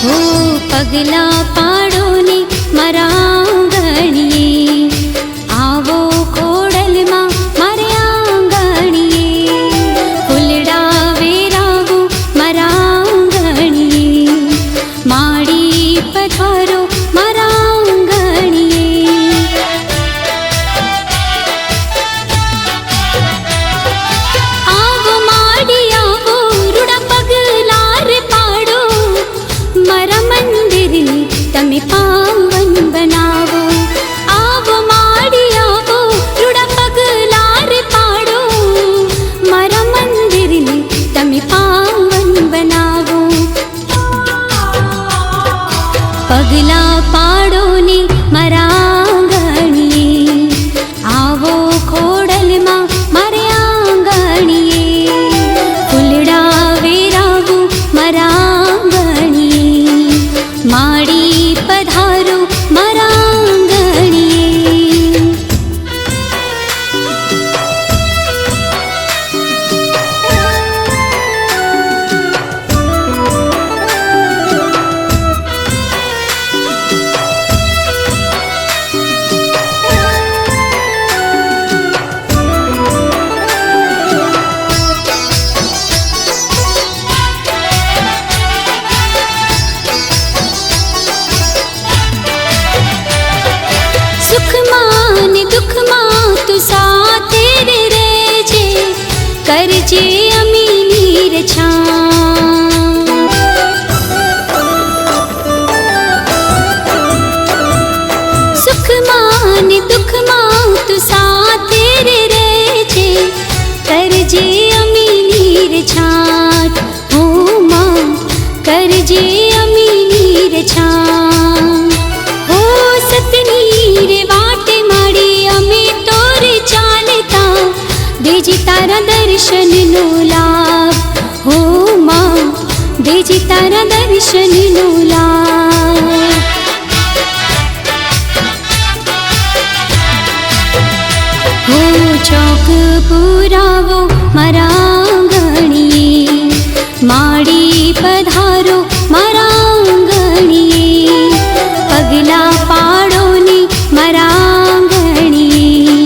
હો પગલા પાડો ને મારા આંગણીએ. આવો ખોડલમાં મારે આંગણીએ. ફૂલડા વેરાવો મારા આંગણીએ. માડી પધારો મારા આંગણીએ. આવો માડી આવો રૂડા પગલા રે પાડો. મારા મંદિરને તમે પાવન બનાવો. આવો માડી આવો રૂડા પગલા રે પાડો. મારા મંદિરને તમે પાવન બનાવો. પગલા પાડો ને મારા આંગણીએ. આવો ખોડલમાં મારે આંગણીએ. ફૂલડા વેરાવો મારા આંગણીએ. માડી પધારો મારા આંગણીએ. સુખમાં ને દુઃખમાં તું સાથે રે રહેજે. કરજે અમીની રછા. સુખમાં ને દુઃખમાં તું સાથે રે રહેજે. કરજે અમીની રછાટ. હો માં કરજે અમીની રછાટ. હો સતની રે વાટે માડી અમે તો રે ચાલતા. દેજી તારા દર્શનનો લાભ. હો માં દેજી તારા દર્શનનો લાભ. હો ચોક પુરાવો મારા આંગણીએ. માડી પધારો મારા આંગણીએ. પગલા પાડો ને મારા આંગણીએ.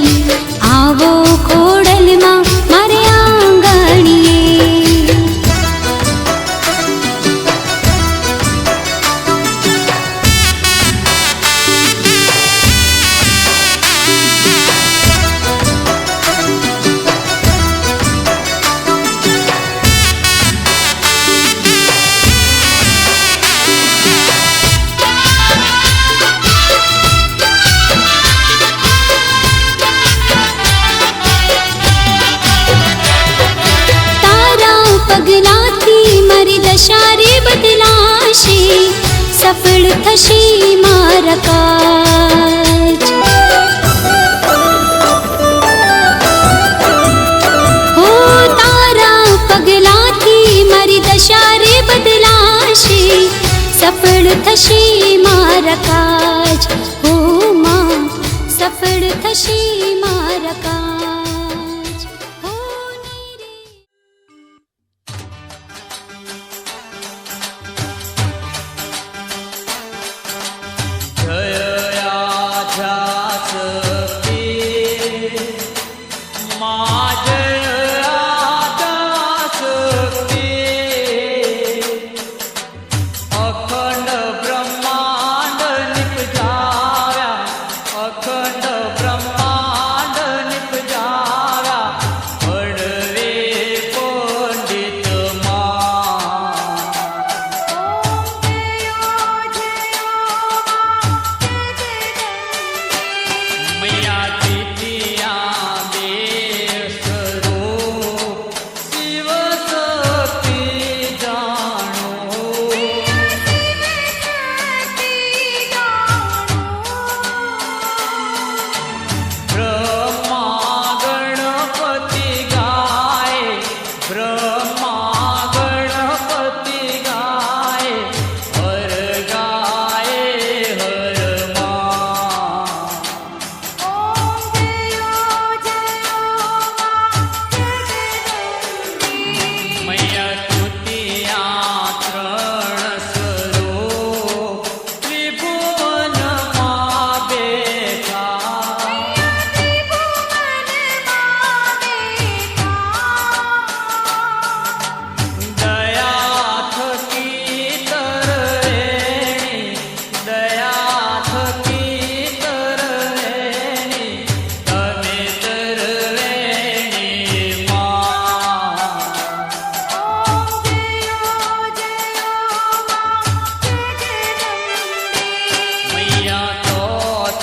આવો ખોડલમાં મારે આંગણીએ. પગલાથી મારી દશા રે બદલાશે. સફળ થશે મારા કાજ. હો તારા પગલાથી મારી દશા રે બદલાશે. સફળ થશે મારા કાજ. હો માં સફળ થશે મારા કાજ. હો નહીં રે. અખંડ બ્રહ્માંડ નિપજાવ્યા. અખંડ બ્રહ્માંડ નિપજાવ્યા.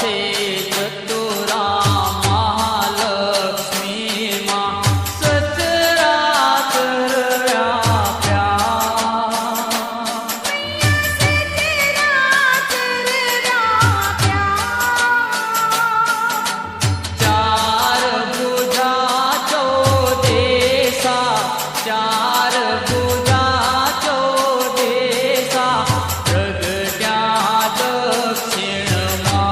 छे चतुरा महालक्ष्मी मां सचराचर व्याप्या चार भुजा चौदेसा चार भुजा चौदेसा प्रगट्या दक्षिणमा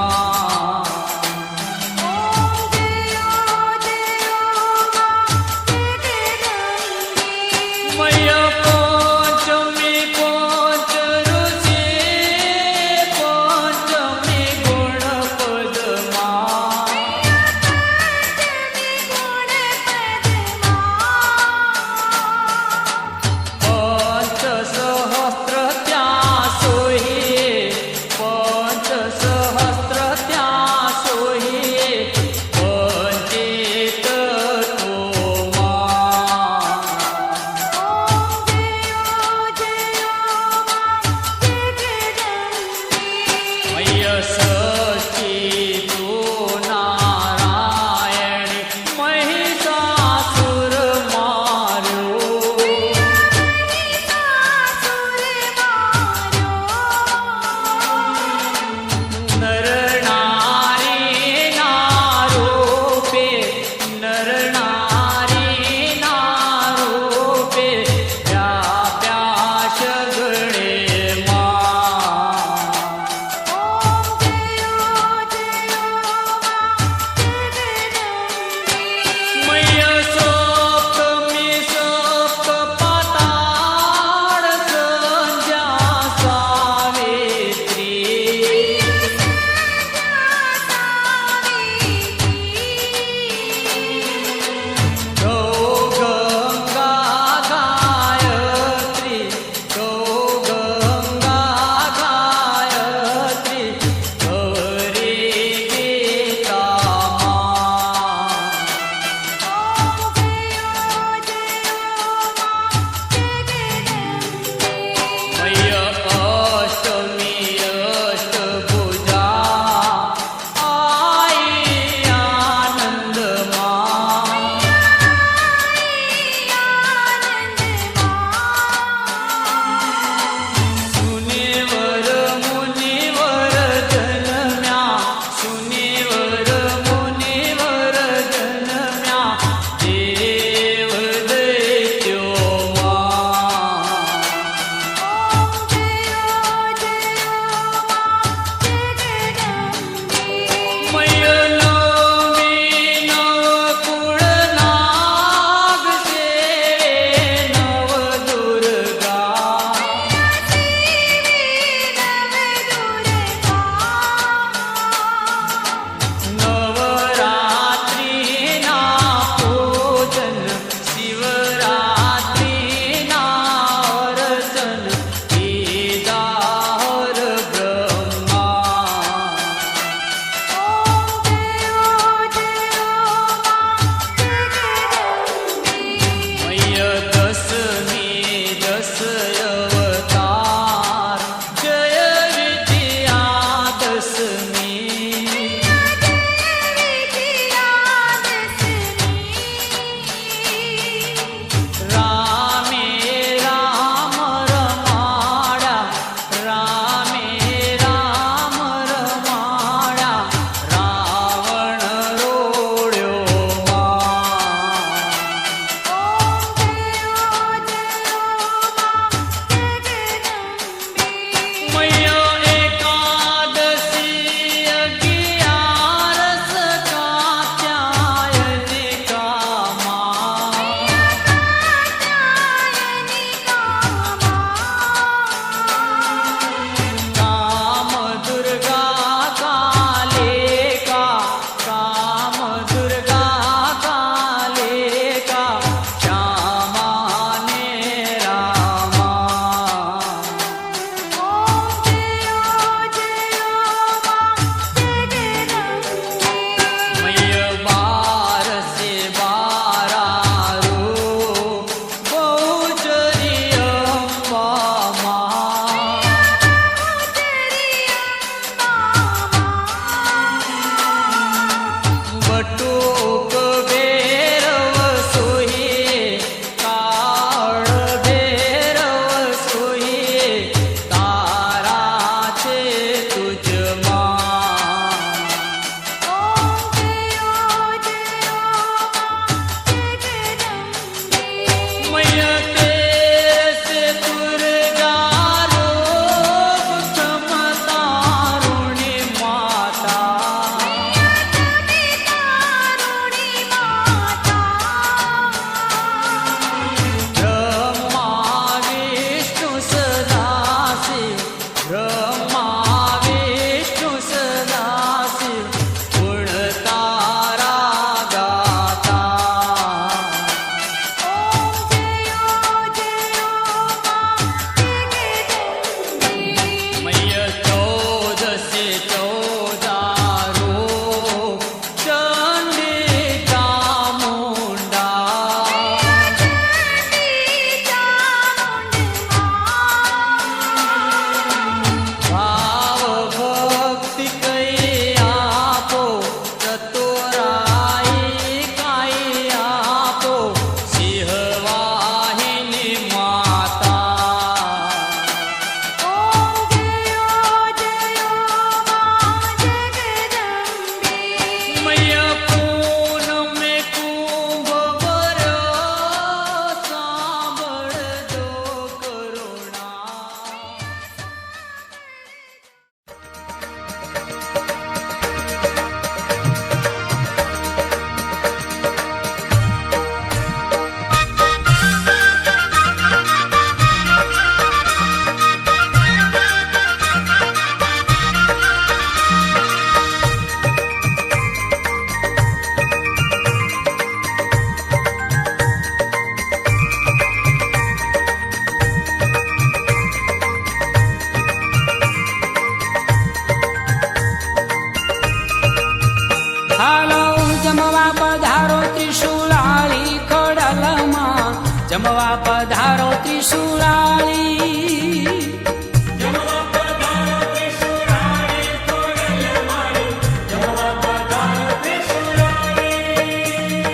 હાલો જમવા પધારો ત્રિશુલાળી ખોડલમાં જમવા પધારો ત્રિશુલાળી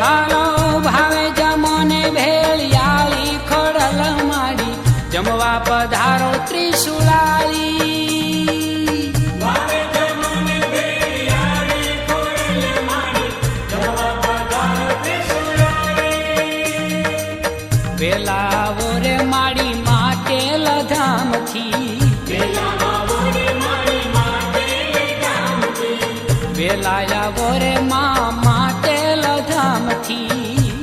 હાલો ભાવે જમોને ભેળિયાળી ખોડલ માડી જમવા પધારો ત્રિશુલાળી વેલાવો રે માડી માટે લધામથી વેલાયા રે મા માટે લધામથી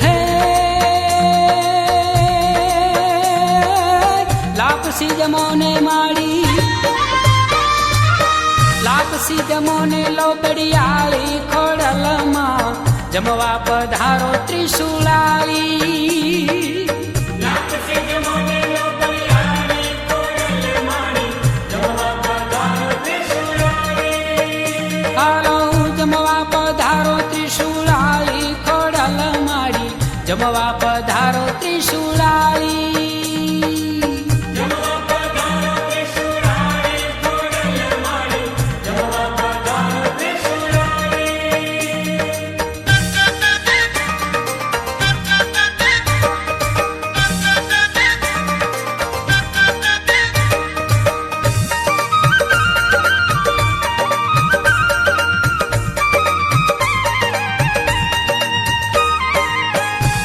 હે લાપસી જમોને માડી લાપસી જમોને લોબડિયાળી ખોડલમાં જમવા પધારો ત્રિશુલાળી હાલો જમવા પધારો ત્રિશુલાળી ખોડલ માડી જમવા પધારો ત્રિશુલાળી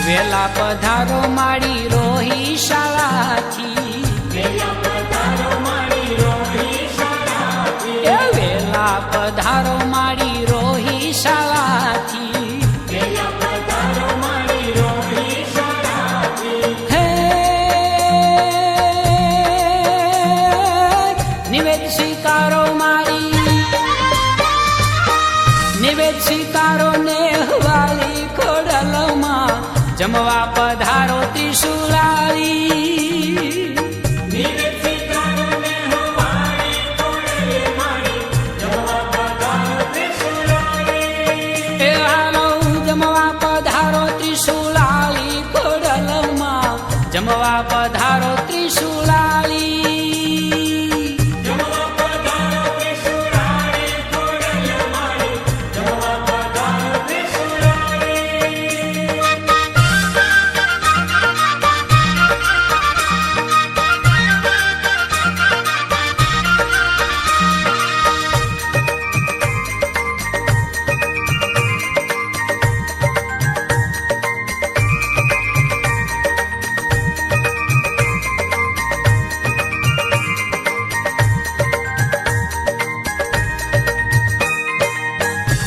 વેલા પધારો માડી રોહી શાળાથી વેલા પધારો માડી રોહી શાળાથી હે નિવેદ સ્વીકારો મારી નિવેદ સ્વીકારો ને હવાલી ખોડલમાં જમવા પધારો ત્રિશુલાળી એ હાલો જમવા પધારો ત્રિશુલાળી ખોડલમાં જમવા પધારો ત્રિશુલાળી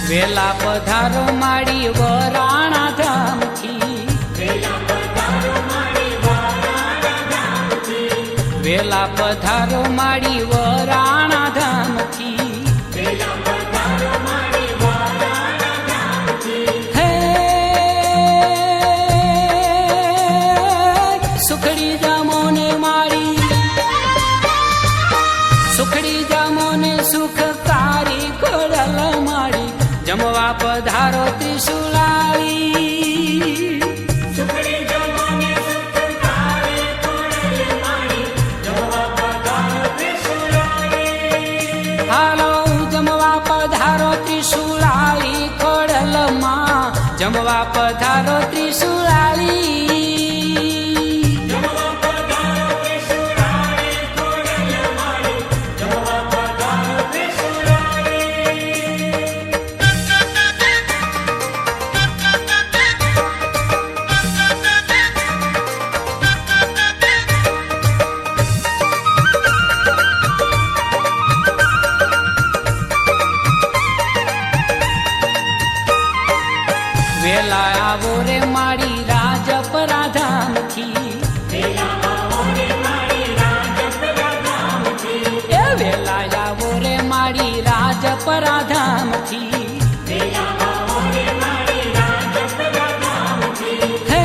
વેલા પધારો માડી વરાણા ધામથી વેલા પધારો માડી વરાણા ધામથી હે સુખડી જામોને માડી સુખડી જામોને સુખકારી ખોડલ માડી જમવા પધારો ત્રિશુલાળી હાલો જમવા પધારો ત્રિશુલાળી ખોડલમાં જમવા પધારો ત્રિશુલાળી વેલા આવો રે માડી રાજપરા ધામથી એ વેલા આવો રે માડી રાજપરા ધામથી હે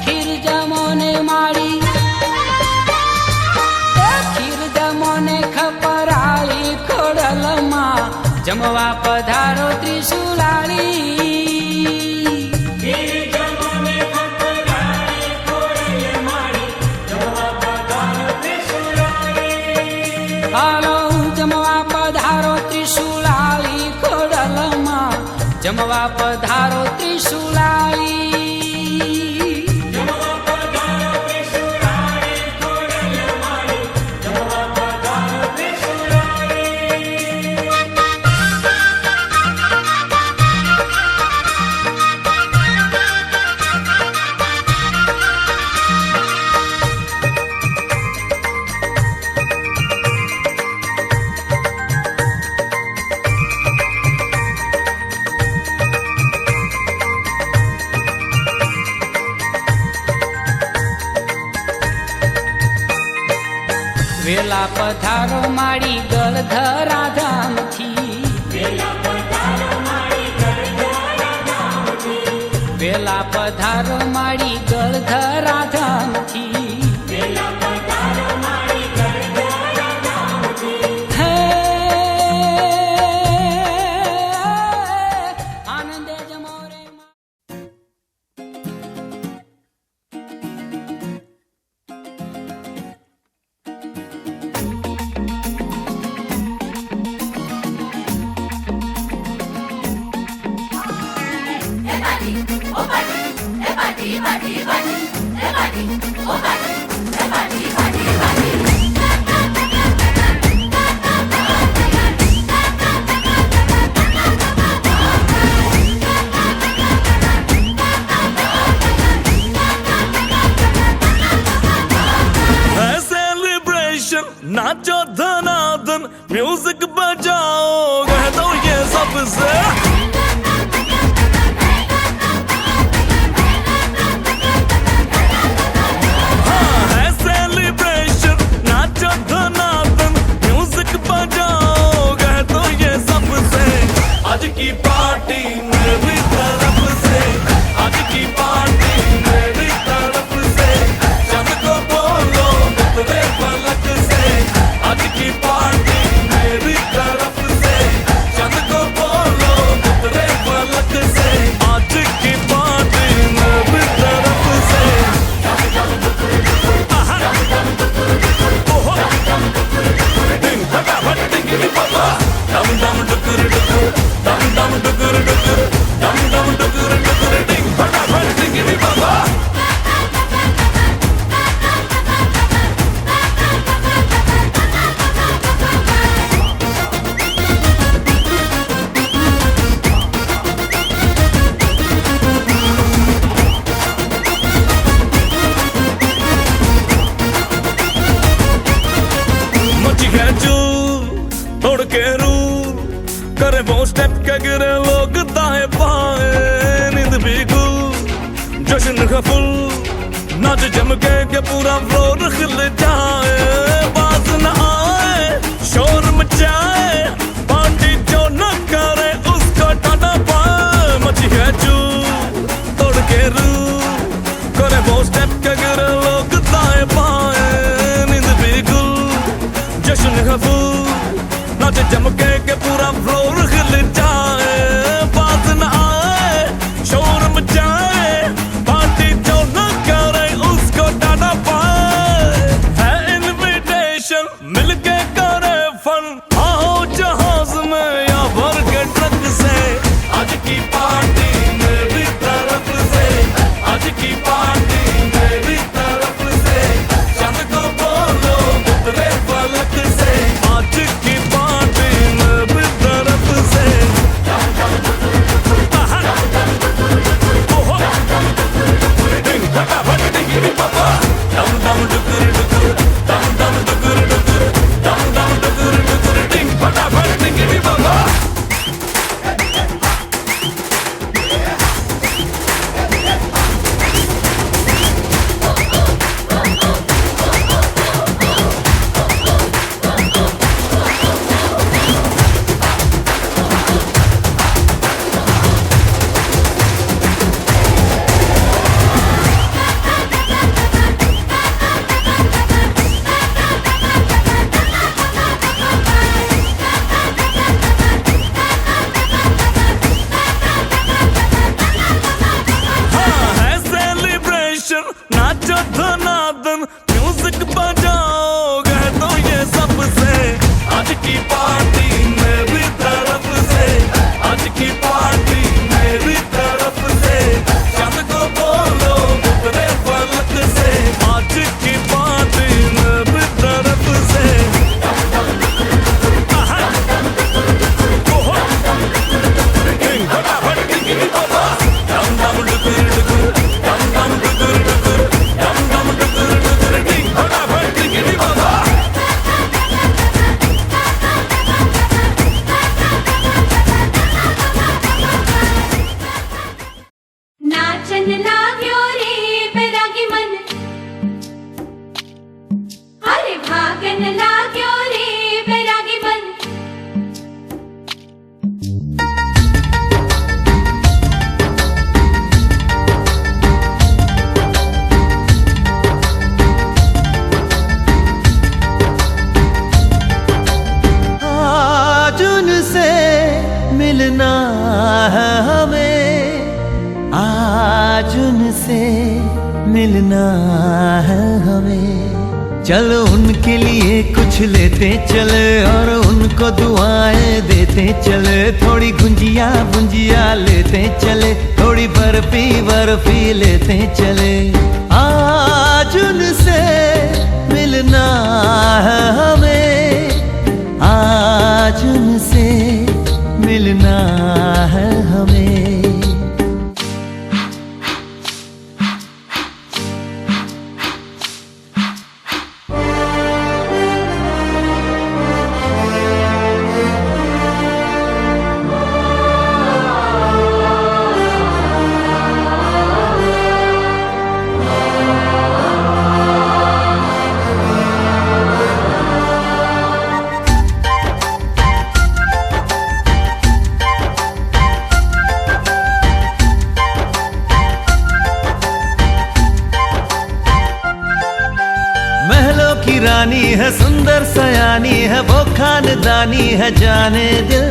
ખીર જમોને માડી જમવા પધારો ત્રિશુલાળી વેલા પધારો મારી ગળધરા ધામથી વેલા પધારો મારી ગળધરા ધામથી હે આનંદે જમો રે नाचो धनाधन म्यूजिक बजाओ कह दो ये सबसे हाँ है सेलिब्रेशन नाचो धनाधन म्यूजिक बजाओ कह दो ये सबसे आज की पार्टी मेरी तरफ से आज की पार्टी मेरी तरफ से सबको बोलो तेरे पलक से आज की पार्टी मेरी तरफ से चंद को बोलो तेरे पलक से आज की पार्टी मेरी तरफ से दिन फटाफट टिकरी पापा दम दम डुकुर डुकुर दम दम डुकुर डुकुर दम दम डुकुर डुकुर दिन फटाफट टिकरी पापा तोड़ के रू करे वो स्टेप के गिरे लोग दाएं बाएं नींद भी गुल जश्न का फुल नाच जम के पूरा फ्लोर खिल जाए बात न आए शोर मचाए पार्टी जो न करे उसको टाटा पाए मची है चू तोड़ के रू करे वो स्टेप के गिरे लोग दाएं बाएं नींद भी गुल जश्न का फुल नाच जमके के पूरा फ्लोर खिल जाए बात न आए शोर मचाए पार्टी जो न करे उसको टाटा पाए है इनविटेशन मिलके करे फन आओ जहाज में या भर के ट्रक से आज की पार्टी मेरी तरफ से आज की पार्टी मेरी तरफ से चंद को बोलो तेरे पलक से आज की पार्टी मेरी तरफ से फटाफट टिकरी पापा दम दम डुकुर डुकुर दम दम डुकुर डुकुर दम दम डुकुर डुकुर टिंग फटाफट टिकरी पापा नाचो धनादन म्यूजिक बजाओ कह दो ये सबसे आज की पार्टी मेरी तरफ से आज की पार्टी आज की पार्टी मेरी तरफ से आहा, ओहो, किंग फटाफट किंग बाबा, डम डम डुकुर डुकुर, डम डम डुकुर डुकुर, डम डम डुकुर डुकुर, किंग फटाफट किंग बाबा। नाचन लाग्यो रे बैरागी मन, अरे भागन लाग्यो रे बैरागी मन। आज उनसे मिलना है हमें, आज उनसे मिलना है हमें। चलो उनके लिए कुछ लेते चले और उनको दुआएं देते चले। थोड़ी गुंजिया गुंजिया लेते चले, थोड़ी बर्फी बर्फी लेते चले। आज उनसे मिलना है हमें, आज उनसे मिलना है हमें। महलों की रानी है, सुंदर सयानी है, वो खानदानी है। जाने दिल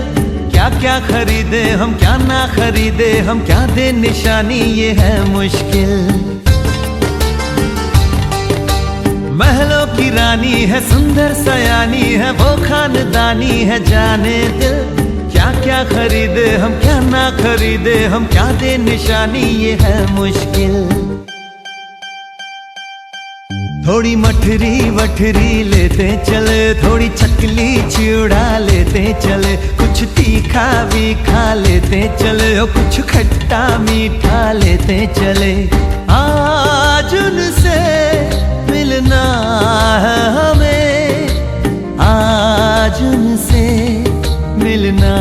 क्या क्या खरीदे हम, क्या ना खरीदे हम, क्या दे निशानी, ये है मुश्किल। महलों की रानी है, सुंदर सयानी है, वो खानदानी है। जाने दिल क्या क्या खरीदे हम, क्या ना खरीदे हम, क्या दे निशानी, ये है मुश्किल। थोड़ी मठरी वठरी लेते चले, थोड़ी चकली चिड़ा लेते चले। कुछ तीखा भी खा लेते चले और कुछ खट्टा मीठा लेते चले। आज उनसे मिलना है हमें, आज उनसे मिलना